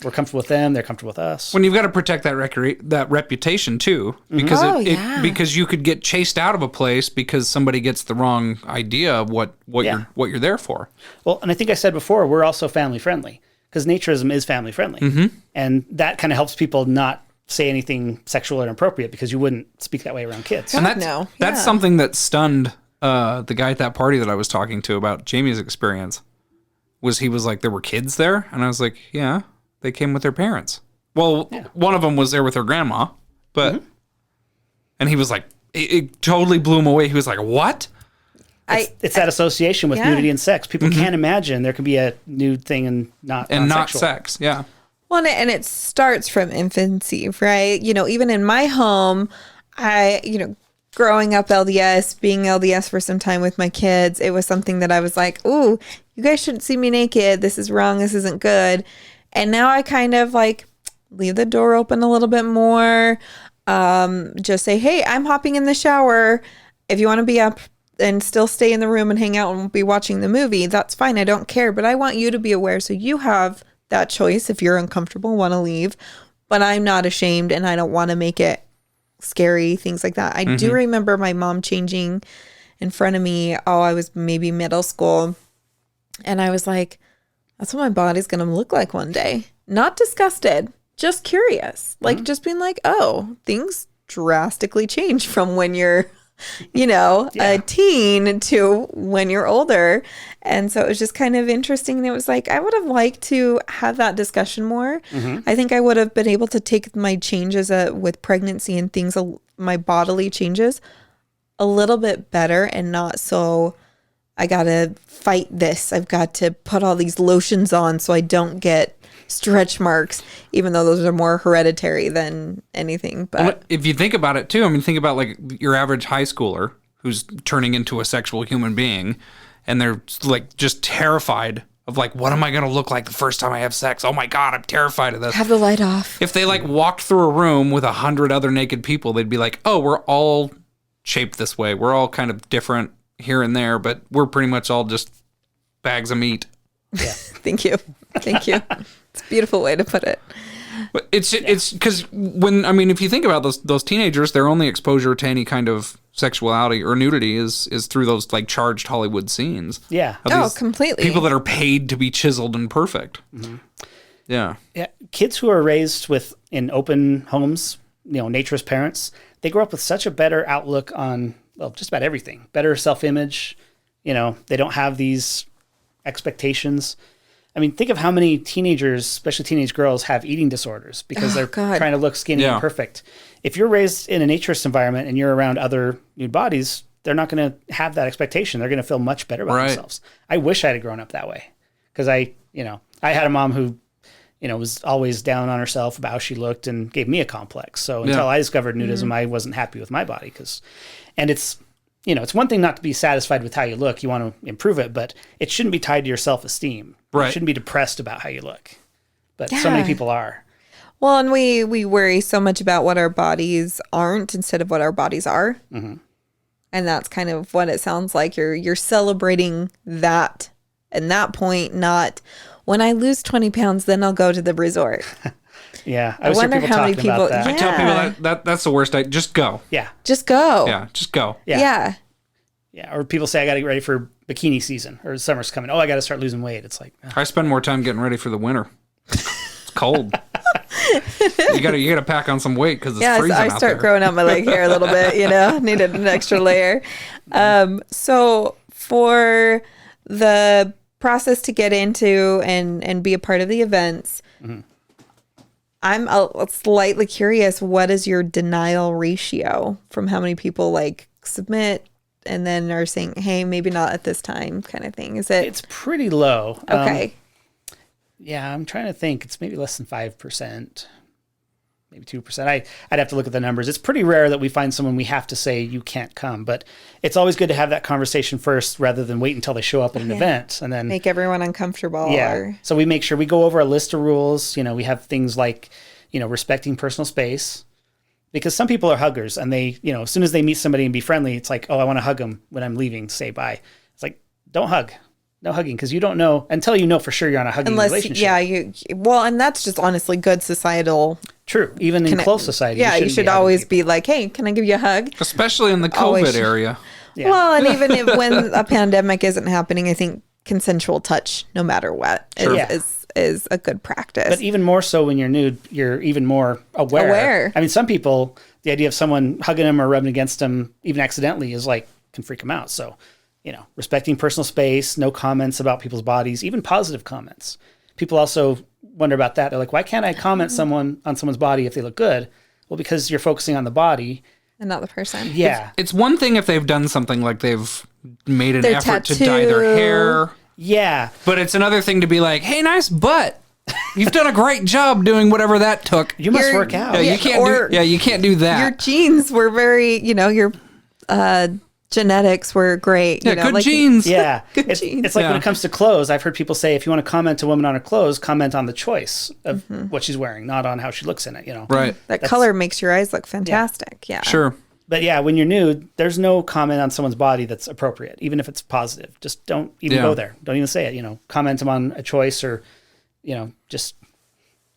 we're comfortable with them. They're comfortable with us. When you've got to protect that reputation too, because because you could get chased out of a place because somebody gets the wrong idea of what you're there for. Well, and I think I said before, we're also family friendly because naturism is family friendly. And that kind of helps people not say anything sexual or inappropriate because you wouldn't speak that way around kids. And that's something that stunned the guy at that party that I was talking to about Jamie's experience. He was like, there were kids there? And I was like, yeah, they came with their parents. Well, one of them was there with her grandma, but, and he was like, it totally blew him away. He was like, what? It's that association with nudity and sex. People can't imagine there could be a nude thing and not sex. Yeah. Well, and it starts from infancy, right? Even in my home, growing up LDS, being LDS for some time with my kids, it was something that I was like, ooh, you guys shouldn't see me naked. This is wrong. This isn't good. And now I kind of leave the door open a little bit more. Just say, hey, I'm hopping in the shower. If you want to be up and still stay in the room and hang out and be watching the movie, that's fine. I don't care. But I want you to be aware so you have that choice if you're uncomfortable, want to leave. But I'm not ashamed and I don't want to make it scary, things like that. I do remember my mom changing in front of me. I was maybe middle school. And I was like, that's what my body's going to look like one day. Not disgusted, just curious. Just being like, oh, things drastically change from when you're, a teen to when you're older. And so it was just kind of interesting. And it was like, I would have liked to have that discussion more. I think I would have been able to take my changes with pregnancy and things, my bodily changes a little bit better and not so I got to fight this. I've got to put all these lotions on so I don't get stretch marks, even though those are more hereditary than anything. But if you think about it too, think about your average high schooler who's turning into a sexual human being and they're just terrified of what am I going to look like the first time I have sex? Oh my God, I'm terrified of this. Have the light off. If they walked through a room with 100 other naked people, they'd be like, oh, we're all shaped this way. We're all kind of different here and there, but we're pretty much all just bags of meat. Yeah. Thank you. It's a beautiful way to put it. But it's because if you think about those teenagers, their only exposure to any kind of sexuality or nudity is through those charged Hollywood scenes. Yeah. Completely. People that are paid to be chiseled and perfect. Yeah. Yeah. Kids who are raised in open homes, naturist parents, they grow up with such a better outlook on just about everything. Better self-image. They don't have these expectations. Think of how many teenagers, especially teenage girls, have eating disorders because they're trying to look skinny and perfect. If you're raised in a naturist environment and you're around other nude bodies, they're not going to have that expectation. They're going to feel much better about themselves. I wish I had grown up that way because I had a mom who, was always down on herself about how she looked and gave me a complex. So until I discovered nudism, I wasn't happy with my body and it's one thing not to be satisfied with how you look. You want to improve it, but it shouldn't be tied to your self-esteem. Right. You shouldn't be depressed about how you look. But so many people are. Well, and we worry so much about what our bodies aren't instead of what our bodies are. And that's kind of what it sounds like. You're celebrating that and that point, not when I lose 20 pounds, then I'll go to the resort. Yeah. I wonder how many people. That. I tell people that's the worst. Just go. Yeah. Just go. Yeah. Just go. Yeah. Or people say, I got to get ready for bikini season or summer's coming. Oh, I got to start losing weight. It's like, I spend more time getting ready for the winter. It's cold. you gotta pack on some weight because it's freezing I out start there. growing out my leg hair a little bit, needed an extra layer. So for the process to get into and be a part of the events, I'm slightly curious, what is your denial ratio from how many people submit and then are saying, hey, maybe not at this time kind of thing? Is it? It's pretty low. Okay. Yeah, I'm trying to think. It's maybe less than 5%, maybe 2%. I'd have to look at the numbers. It's pretty rare that we find someone we have to say you can't come, but it's always good to have that conversation first rather than wait until they show up at an event and then make everyone uncomfortable. Yeah. So we make sure we go over a list of rules. We have things like, respecting personal space, because some people are huggers and they, as soon as they meet somebody and be friendly, it's like, oh, I want to hug them when I'm leaving, say bye. It's like, don't hug. No hugging, because you don't know until you know for sure you're on a hugging relationship. Yeah, and that's just honestly good societal. True, even in close society. Yeah, you should always be like, hey, can I give you a hug? Especially in the COVID area. Yeah. Well, and even when a pandemic isn't happening, I think consensual touch, no matter what, is a good practice. But even more so when you're nude, you're even more aware. I mean, some people, the idea of someone hugging them or rubbing against them, even accidentally, can freak them out. So, respecting personal space, no comments about people's bodies, even positive comments. People also wonder about that. They're like, why can't I comment on someone's body if they look good? Well, because you're focusing on the body. And not the person. Yeah. It's one thing if they've done something like they've made an Their effort tattoo. to dye their hair. Yeah. But it's another thing to be like, hey, nice butt. You've done a great job doing whatever that took. You must work out. Yeah, you can't do that. Your genes were very, your genetics were great. Yeah, good genes. Yeah. Good genes. It's like when it comes to clothes, I've heard people say, if you want to comment a woman on her clothes, comment on the choice of what she's wearing, not on how she looks in it, Right. That color makes your eyes look fantastic. Yeah. Sure. But yeah, when you're nude, there's no comment on someone's body that's appropriate, even if it's positive. Just don't even go there. Don't even say it, comment them on a choice or, just...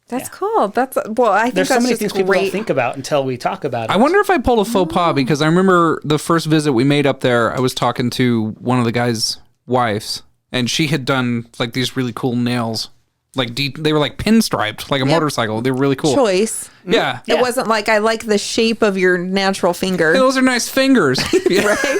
That's cool. I think there's so many things people great. don't think about until we talk about it. I wonder if I pulled a faux pas, because I remember the first visit we made up there, I was talking to one of the guy's wives, and she had done like these really cool nails. Like they were like pinstriped, like a motorcycle. They were really cool. Choice. Yeah. It wasn't like, I like the shape of your natural finger. Hey, those are nice fingers. Right?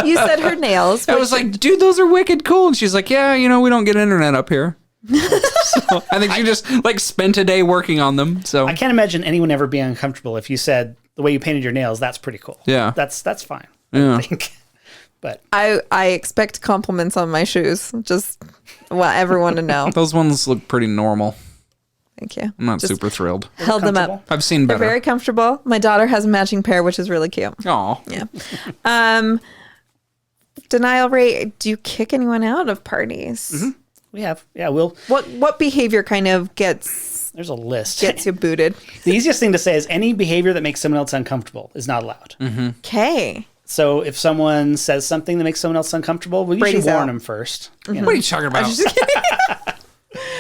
You said her nails. I was like, dude, those are wicked cool. And she's like, yeah, we don't get internet up here. So I think she just spent a day working on them. So I can't imagine anyone ever being uncomfortable if you said the way you painted your nails, that's pretty cool. Yeah. That's fine. Yeah. I think. But I expect compliments on my shoes. Just want everyone to know. those ones look pretty normal. Thank you. I'm not super thrilled. Held them up. I've seen They're better. very comfortable. My daughter has a matching pair, which is really cute. Oh. Yeah. Denial rate. Do you kick anyone out of parties? Mm-hmm. We have. Yeah, we'll. What behavior kind of gets There's a list. you booted? The easiest thing to say is any behavior that makes someone else uncomfortable is not allowed. Mm-hmm. Okay. So if someone says something that makes someone else uncomfortable, we usually Brady's warn out. them first. What are you talking about?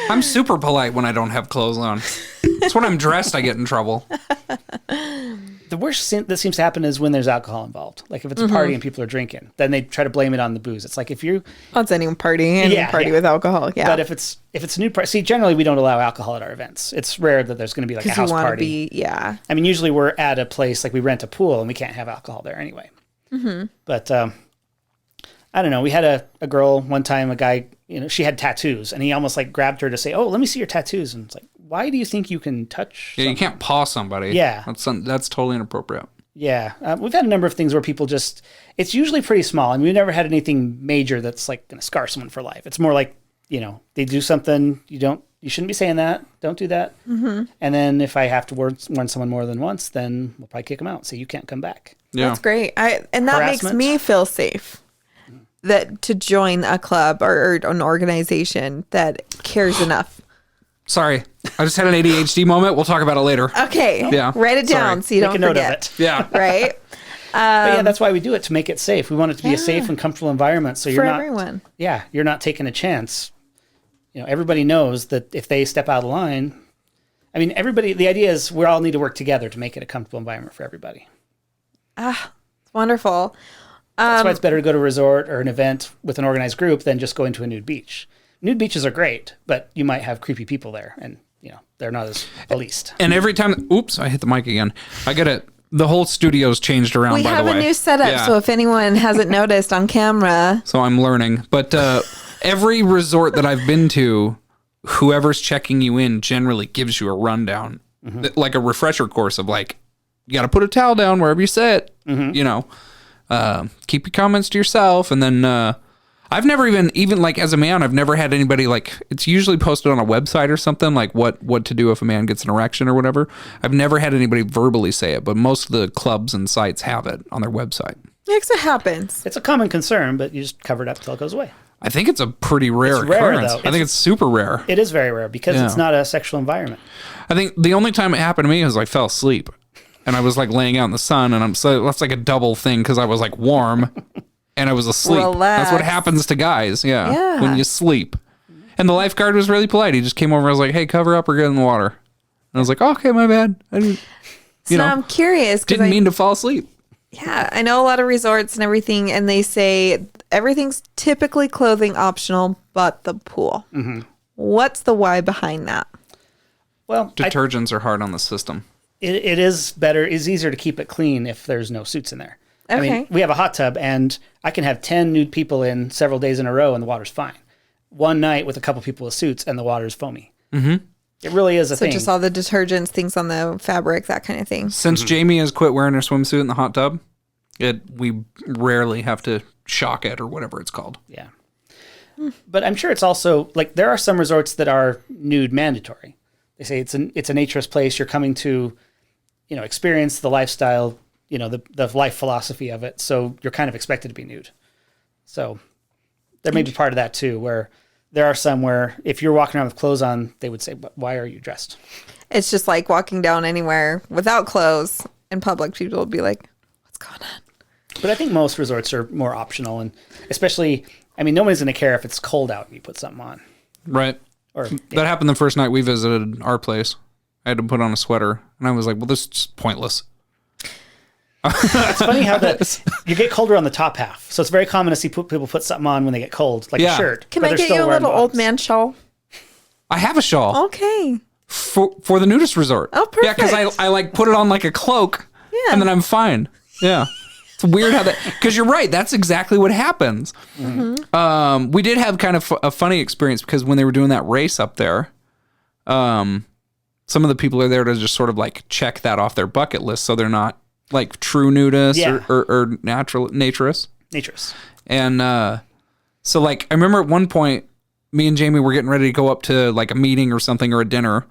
I'm super polite when I don't have clothes on. It's when I'm dressed I get in trouble. The worst thing that seems to happen is when there's alcohol involved. Like if it's a party and people are drinking, then they try to blame it on the booze. It's like if you... That's any party with alcohol. Yeah. But if it's a new party... See, generally we don't allow alcohol at our events. It's rare that there's going to be like a house party. I mean, usually we're at a place, like we rent a pool and we can't have alcohol there anyway. Mm-hmm. But I don't know. We had a girl one time, a guy, she had tattoos and he almost grabbed her to say, oh, let me see your tattoos. And it's like, why do you think you can touch something? Yeah, you can't paw somebody. Yeah. That's totally inappropriate. Yeah. We've had a number of things where people it's usually pretty small. I mean, we've never had anything major that's going to scar someone for life. It's more like, they do something, you shouldn't be saying that. Don't do that. Mm-hmm. And then if I have to warn someone more than once, then we'll probably kick them out. Say, you can't come back. Yeah. That's great. And that makes me feel safe. That to join a club or an organization that cares enough. Sorry, I just had an ADHD moment. We'll talk about it later. Okay. Yeah. Write it down so you Make don't a note forget. of it. Yeah. Right? But yeah, that's why we do it, to make it safe. We want it to be a safe and comfortable environment. So you're For not... everyone. Yeah, you're not taking a chance. Everybody knows that if they step out of line... I mean, the idea is we all need to work together to make it a comfortable environment for everybody. It's wonderful. That's why it's better to go to a resort or an event with an organized group than just going to a nude beach. Nude beaches are great, but you might have creepy people there, and they're not as policed. And every time, oops, I hit the mic again. I get it. The whole studio's changed around. We by have the way. a new setup, Yeah. so if anyone hasn't noticed on camera, So I'm learning. But every resort that I've been to, whoever's checking you in generally gives you a rundown, like a refresher course of you got to put a towel down wherever you sit. Keep your comments to yourself, and then I've never even like as a man, I've never had anybody like, it's usually posted on a website or something like what to do if a man gets an erection or whatever. I've never had anybody verbally say it, but most of the clubs and sites have it on their website. Yeah, 'cause it happens. It's a common concern, but you just cover it up till it goes away. I think it's a pretty rare It's rare, occurrence. though. I think it's super rare. It is very rare because it's not a sexual environment. I think the only time it happened to me is I fell asleep and I was like laying out in the sun, and that's like a double thing because I was like warm and I was asleep. Relax. That's what happens to guys. Yeah. When you sleep. And the lifeguard was really polite. He just came over and was like, hey, cover up or get in the water. And I was like, oh, okay, my bad. I didn't, So now I'm curious. Didn't mean to fall asleep. Yeah, I know a lot of resorts and everything, and they say everything's typically clothing optional but the pool. Mm-hmm. What's the why behind that? Well, detergents are hard on the system. It is better. It's easier to keep it clean if there's no suits in there. Okay. I mean, we have a hot tub, and I can have 10 nude people in several days in a row, and the water's fine. One night with a couple people with suits, and the water's foamy. Mm-hmm. It really is a thing. So just all the detergents, things on the fabric, that kind of thing. Since Jamie has quit wearing her swimsuit in the hot tub, we rarely have to shock it or whatever it's called. Yeah. But I'm sure it's also, like, there are some resorts that are nude mandatory. They say it's a naturist place. You're coming to, experience the lifestyle, the life philosophy of it. So you're kind of expected to be nude. So there may be part of that too, where there are some where if you're walking around with clothes on, they would say, but why are you dressed? It's just like walking down anywhere without clothes in public. People would be like, what's going on? But I think most resorts are more optional, and especially, nobody's going to care if it's cold out and you put something on. Right. That happened the first night we visited our place. I had to put on a sweater, and I was like, well, this is just pointless. It's funny how you get colder on the top half. So it's very common to see people put something on when they get cold, like a shirt. Can I get you a little old man shawl? I have a shawl. Okay. For the nudist resort. Oh, perfect. Yeah, because I like put it on like a cloak, and then I'm fine. Yeah. It's weird how because you're right. That's exactly what happens. Mm-hmm. We did have kind of a funny experience because when they were doing that race up there, some of the people are there to just sort of like check that off their bucket list. So they're not like true nudists or naturists. Naturists. And so like, I remember at one point, me and Jamie were getting ready to go up to like a meeting or something or a dinner,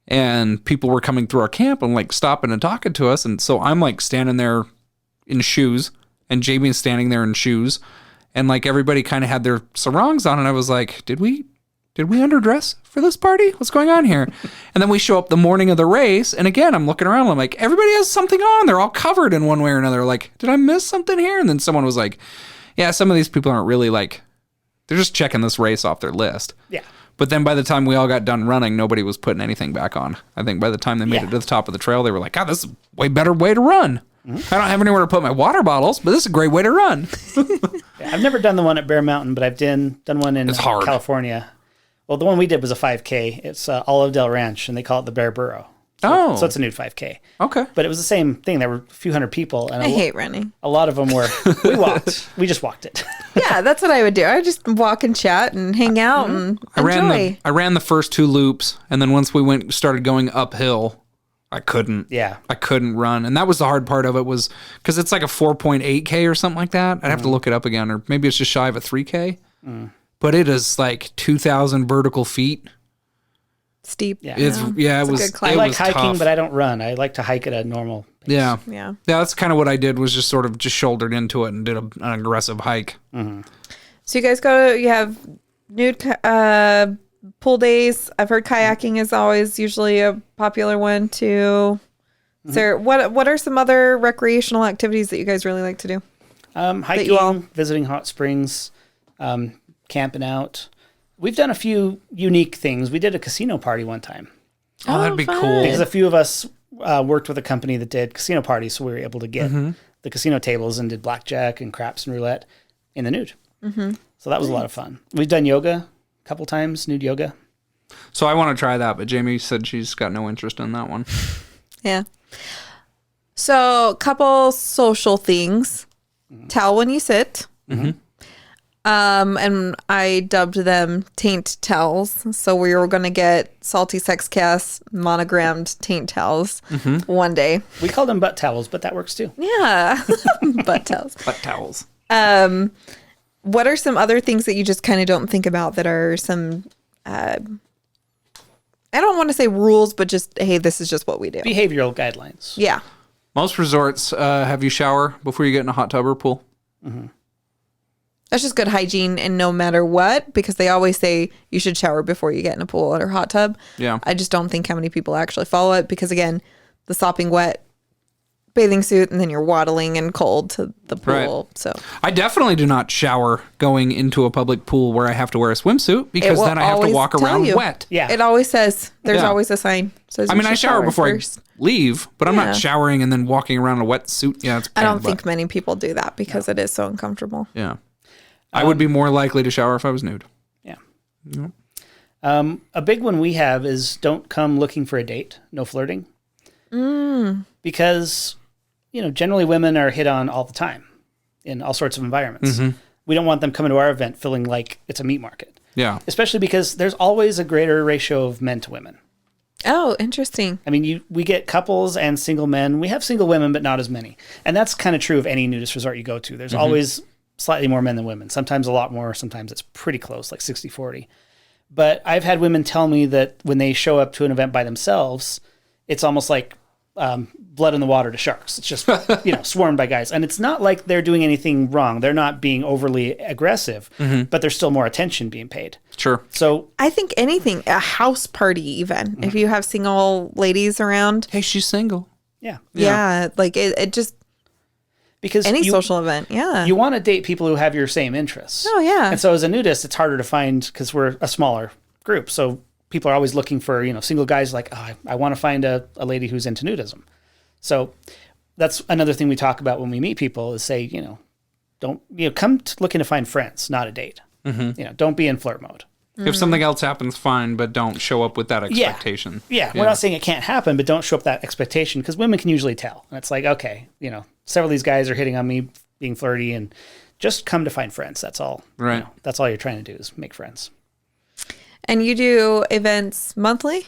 and people were coming through our camp and like stopping and talking to us. And so I'm like standing there in shoes, and Jamie's standing there in shoes, and like everybody kind of had their sarongs on, and I was like, did we underdress for this party? What's going on here? And then we show up the morning of the race, and again I'm looking around, I'm like, everybody has something on, they're all covered in one way or another. Like, did I miss something here? And then someone was like, yeah, some of these people aren't really like, they're just checking this race off their list. Yeah. But then by the time we all got done running, nobody was putting anything back on. I think by the time they made it to the top of the trail, they were like, God, this is a way better way to run. Mm-hmm. I don't have anywhere to put my water bottles, but this is a great way to run. I've never done the one at Bear Mountain, but I've done one in California. Well, the one we did was a 5K. It's Olive Del Ranch, and they call it the Bear Burrow. So it's a nude 5K. Okay. But it was the same thing. There were a few hundred people. And I hate running. A lot of them were, we walked. We just walked it. Yeah, that's what I would do. I would just walk and chat and hang out and enjoy. I ran the first 2 loops, and then once we started going uphill, I couldn't. Yeah. I couldn't run. And that was the hard part of it, was because it's like a 4.8K or something like that. I'd have to look it up again, or maybe it's just shy of a 3K. But it is like 2,000 vertical feet. Steep. Yeah. It was a good climb. I like hiking, tough. but I don't run. I like to hike at a normal pace. Yeah. Yeah. That's kind of what I did, was just sort of just shouldered into it and did an aggressive hike. Mm-hmm. So you guys you have nude pool days. I've heard kayaking is always usually a popular one too. So what are some other recreational activities that you guys really like to do? Hiking, visiting hot springs, camping out. We've done a few unique things. We did a casino party one time. Oh, that'd be fun. cool. Because a few of us worked with a company that did casino parties, so we were able to get the casino tables and did blackjack and craps and roulette in the nude. Mm-hmm. So that was a lot of fun. We've done yoga a couple times, nude yoga. So I want to try that, but Jamie said she's got no interest in that one. Yeah. So couple social things. Towel when you sit. Mm-hmm. And I dubbed them taint towels. So we were going to get Salty Sex Cast monogrammed taint towels one day. We called them butt towels, but that works too. Yeah. Butt towels. Butt towels. What are some other things that you just kind of don't think about that are some, I don't want to say rules, but just, hey, this is just what we do. Behavioral guidelines. Yeah. Most resorts have you shower before you get in a hot tub or pool. Mm-hmm. That's just good hygiene, and no matter what, because they always say you should shower before you get in a pool or hot tub. Yeah. I just don't think how many people actually follow it, because again, the sopping wet bathing suit, and then you're waddling and cold to the pool. Right. So I definitely do not shower going into a public pool where I have to wear a swimsuit, because will then I have to always walk tell around you. wet. Yeah. it always says, there's Yeah. always a sign. Says I you mean, I should shower before first. I leave, but I'm Yeah. not showering and then walking around in a wet suit. Yeah, it's I don't think many people do that because it is so uncomfortable. Yeah. I would be more likely to shower if I was nude. Yeah. Yep. A big one we have is don't come looking for a date. No flirting. Because, generally women are hit on all the time in all sorts of environments. We don't want them coming to our event feeling like it's a meat market, Yeah. especially because there's always a greater ratio of men to women. Oh, interesting. I mean, we get couples and single men. We have single women, but not as many. And that's kind of true of any nudist resort you go to. There's always slightly more men than women. Sometimes a lot more. Sometimes it's pretty close, like 60-40. But I've had women tell me that when they show up to an event by themselves, it's almost like blood in the water to sharks. It's just, swarmed by guys. And it's not like they're doing anything wrong. They're not being overly aggressive, but there's still more attention being paid. Sure. So I think anything, a house party even, if you have single ladies around. Hey, she's single. Yeah, like it just, because any social event. Yeah. you want to date people who have your same interests. Oh, yeah. And so as a nudist, it's harder to find because we're a smaller group. So people are always looking for, single guys like, oh, I want to find a lady who's into nudism. So that's another thing we talk about when we meet people is say, don't, come looking to find friends, not a date. Don't be in flirt mode. If something else happens, fine, but don't show up with that expectation. Yeah, we're not saying it can't happen, but don't show up that expectation because women can usually tell. And it's like, okay, several of these guys are hitting on me, being flirty, and just come to find friends. That's all. Right. That's all you're trying to do is make friends. And you do events monthly?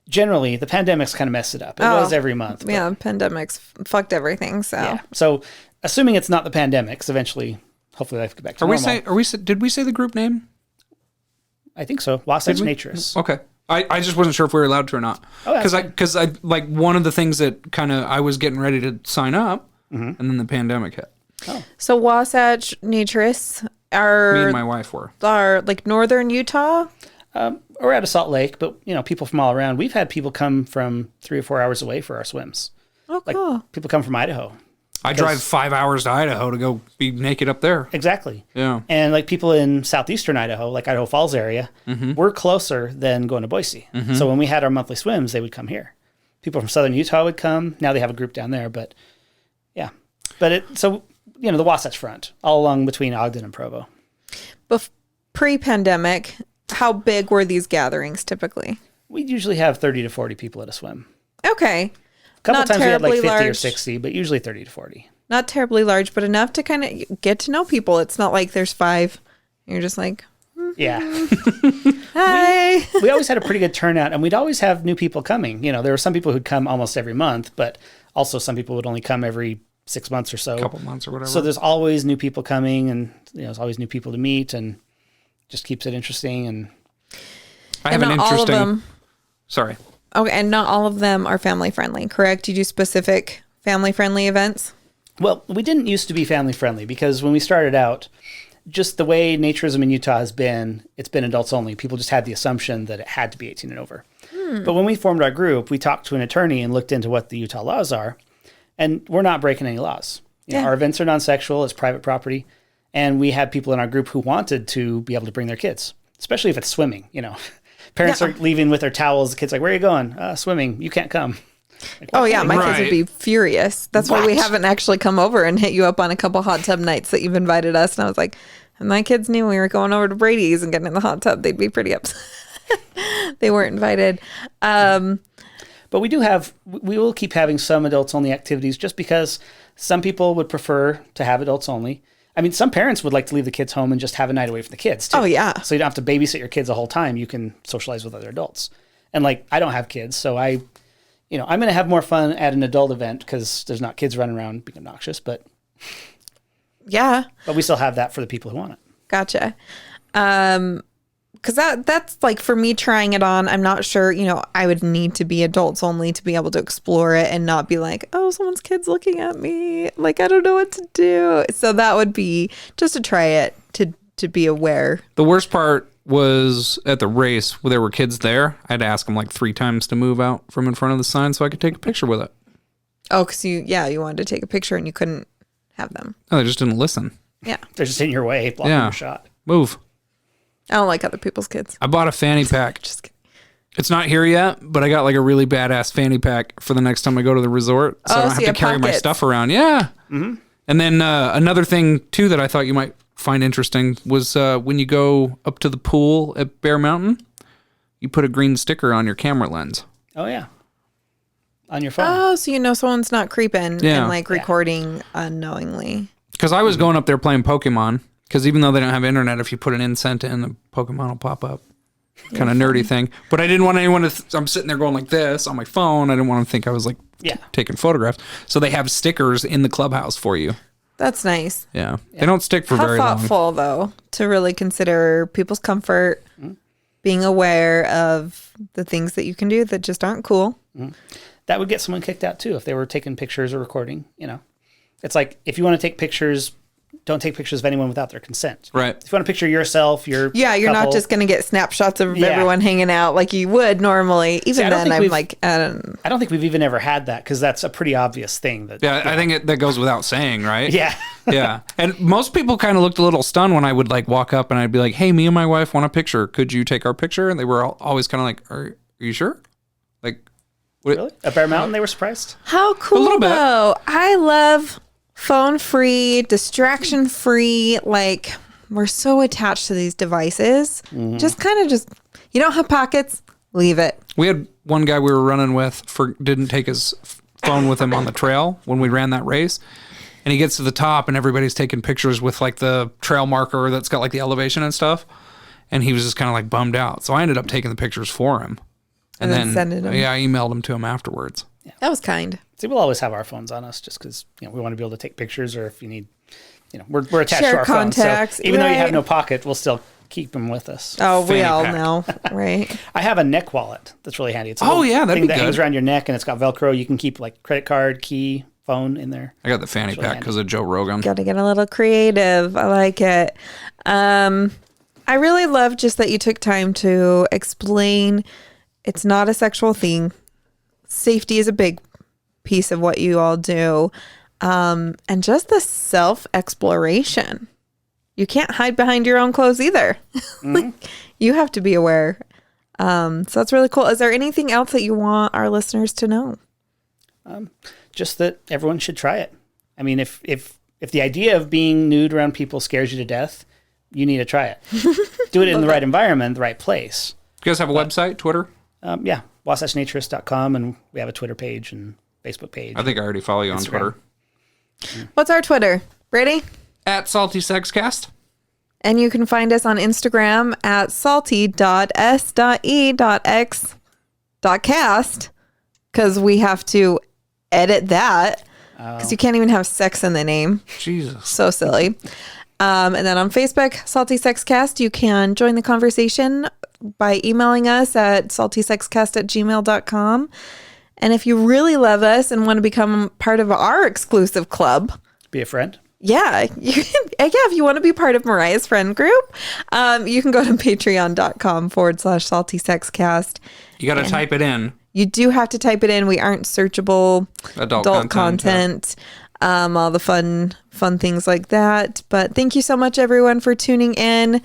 Generally, the pandemic's kind of messed it up. It was every month. But, Yeah, pandemics fucked everything. So yeah. So assuming it's not the pandemics, eventually, hopefully life will get back to normal. Did we say the group name? I think so. Wasatch Naturists. Okay. I just wasn't sure if we were allowed to or not. Oh, that's Because I like one of the things that kind of I was getting ready to sign up, and then the pandemic hit. So Wasatch Naturists Me are and my wife were. like northern Utah. We're out of Salt Lake, but people from all around. We've had people come from 3 or 4 hours away for our swims. Oh, Like cool. people come from Idaho. I drive 5 hours to Idaho to go be naked up there. Exactly. Yeah. And like people in southeastern Idaho, like Idaho Falls area, we're closer than going to Boise. So when we had our monthly swims, they would come here. People from southern Utah would come. Now they have a group down there, but yeah. But the Wasatch Front, all along between Ogden and Provo. Pre-pandemic, how big were these gatherings typically? We usually have 30 to 40 people at a swim. Okay. A couple Not times we had like 50 terribly or large. 60, but usually 30 to 40. Not terribly large, but enough to kind of get to know people. It's not like there's 5. You're just like, Yeah. hi. We always had a pretty good turnout, and we'd always have new people coming. There were some people who'd come almost every month, but also some people would only come every 6 months or so. Couple months or whatever. So there's always new people coming, and there's always new people to meet, and just keeps it interesting. And I have And an not all of interesting. them. Sorry. Okay, and not all of them are family friendly, correct? You do specific family friendly events? well, we didn't used to be family friendly because when we started out, just the way naturism in Utah has been, it's been adults only. People just had the assumption that it had to be 18 and over. But when we formed our group, we talked to an attorney and looked into what the Utah laws are, and we're not breaking any laws. Our events are non-sexual, it's private property, and we had people in our group who wanted to be able to bring their kids, especially if it's swimming. Parents are leaving with their towels. The kid's like, "Where are you going? Swimming. You can't come." Like, Oh yeah, my kids Right. would be furious. That's why we haven't actually come over and hit you up on a couple hot tub nights that you've invited us. And I was like, if my kids knew we were going over to Brady's and getting in the hot tub, they'd be pretty upset. They weren't invited. But we will keep having some adults only activities just because some people would prefer to have adults only. I mean, some parents would like to leave the kids home and just have a night away from the kids too. Oh, yeah. So you don't have to babysit your kids the whole time. You can socialize with other adults. And like, I don't have kids, so I'm going to have more fun at an adult event because there's not kids running around being obnoxious, but Yeah. But we still have that for the people who want it. Gotcha. Because that's like for me trying it on, I'm not sure, I would need to be adults only to be able to explore it and not be like, oh, someone's kid's looking at me. Like, I don't know what to do. So that would be just to try it, to be aware. The worst part was at the race where there were kids there. I had to ask them like 3 times to move out from in front of the sign so I could take a picture with it. Oh, because you wanted to take a picture and you couldn't have them. No, they just didn't listen. Yeah. They're just in your way, blocking your shot. Move. I don't like other people's kids. I bought a fanny pack. Just kidding. It's not here yet, but I got like a really badass fanny pack for the next time I go to the resort. So I don't have to carry my stuff around. Yeah. Mm-hmm. And then another thing, too, that I thought you might find interesting was when you go up to the pool at Bear Mountain, you put a green sticker on your camera lens. Oh, yeah. On your phone. Oh, so someone's not creeping Yeah. and like recording unknowingly. Because I was going up there playing Pokemon. Because even though they don't have internet, if you put an incent in, the Pokemon will pop up. Kind of nerdy thing. But I didn't want anyone to... I'm sitting there going like this on my phone. I didn't want to think I was like taking photographs. So they have stickers in the clubhouse for you. That's nice. Yeah. They don't stick for very long. How thoughtful, though, to really consider people's comfort, being aware of the things that you can do that just aren't cool. That would get someone kicked out, too, if they were taking pictures or recording, It's like, if you want to take pictures... Don't take pictures of anyone without their consent. Right. If you want to picture yourself, you're not just going to get snapshots of everyone hanging out like you would normally. Even then, I'm like, I don't think we've even ever had that because that's a pretty obvious thing. I think that goes without saying, right? Yeah. Yeah. And most people kind of looked a little stunned when I would like walk up and I'd be like, hey, me and my wife want a picture. Could you take our picture? And they were always kind of like, are you sure? Like, really? At Bear Mountain, they were surprised? How cool, a little bit. Though. I love... phone-free, distraction-free, like we're so attached to these devices. Just you don't have pockets, leave it. We had one guy we were running with didn't take his phone with him on the trail when we ran that race. And he gets to the top and everybody's taking pictures with like the trail marker that's got like the elevation and stuff. And he was just kind of like bummed out. So I ended up taking the pictures for him. And then sending them. Yeah, I emailed them to him afterwards. Yeah. That was kind. See, we'll always have our phones on us just because we want to be able to take pictures, or if you need, we're attached share to our contacts, phones. So even though you have no pocket, we'll still keep them with us. Oh, we all know, right? I have a neck wallet that's really handy. It's a that'd thing be that good. hangs around your neck, and it's got Velcro. You can keep like credit card, key, phone in there. I got the fanny pack because of Joe Rogan. Got to get a little creative. I like it. I really love just that you took time to explain it's not a sexual thing. Safety is a big piece of what you all do, and just the self-exploration. You can't hide behind your own clothes either. Like, you have to be aware. So that's really cool. Is there anything else that you want our listeners to know? Just that everyone should try it. I mean, if the idea of being nude around people scares you to death, you need to try it. Do it in the right environment, the right place. You guys have a website, Twitter? Yeah, wasatchnaturist.com, and we have a Twitter page and Facebook page. I think I already follow you on Twitter. What's our Twitter? Brady? At Salty Sexcast. And you can find us on Instagram at salty.s.e.x.cast, because we have to edit that because you can't even have sex in the name. Jesus. So silly. And then on Facebook, Salty Sexcast, you can join the conversation by emailing us at saltysexcast@gmail.com. And if you really love us and want to become part of our exclusive club, be a friend. Yeah, if you want to be part of Mariah's friend group, you can go to patreon.com/saltysexcast. You got to type it in. You do have to type it in. We aren't searchable adult content. All the fun things like that. But thank you so much, everyone, for tuning in.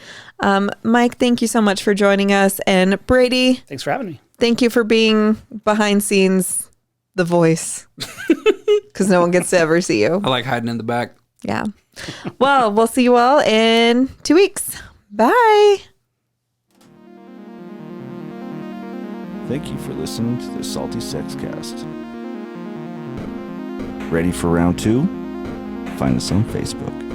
Mike, thank you so much for joining us. And Brady, thanks for having me. Thank you for being behind scenes, the voice, because no one gets to ever see you. I like hiding in the back. Yeah. Well, we'll see you all in 2 weeks. Bye. Thank you for listening to the Salty Sexcast. Ready for round 2? Find us on Facebook.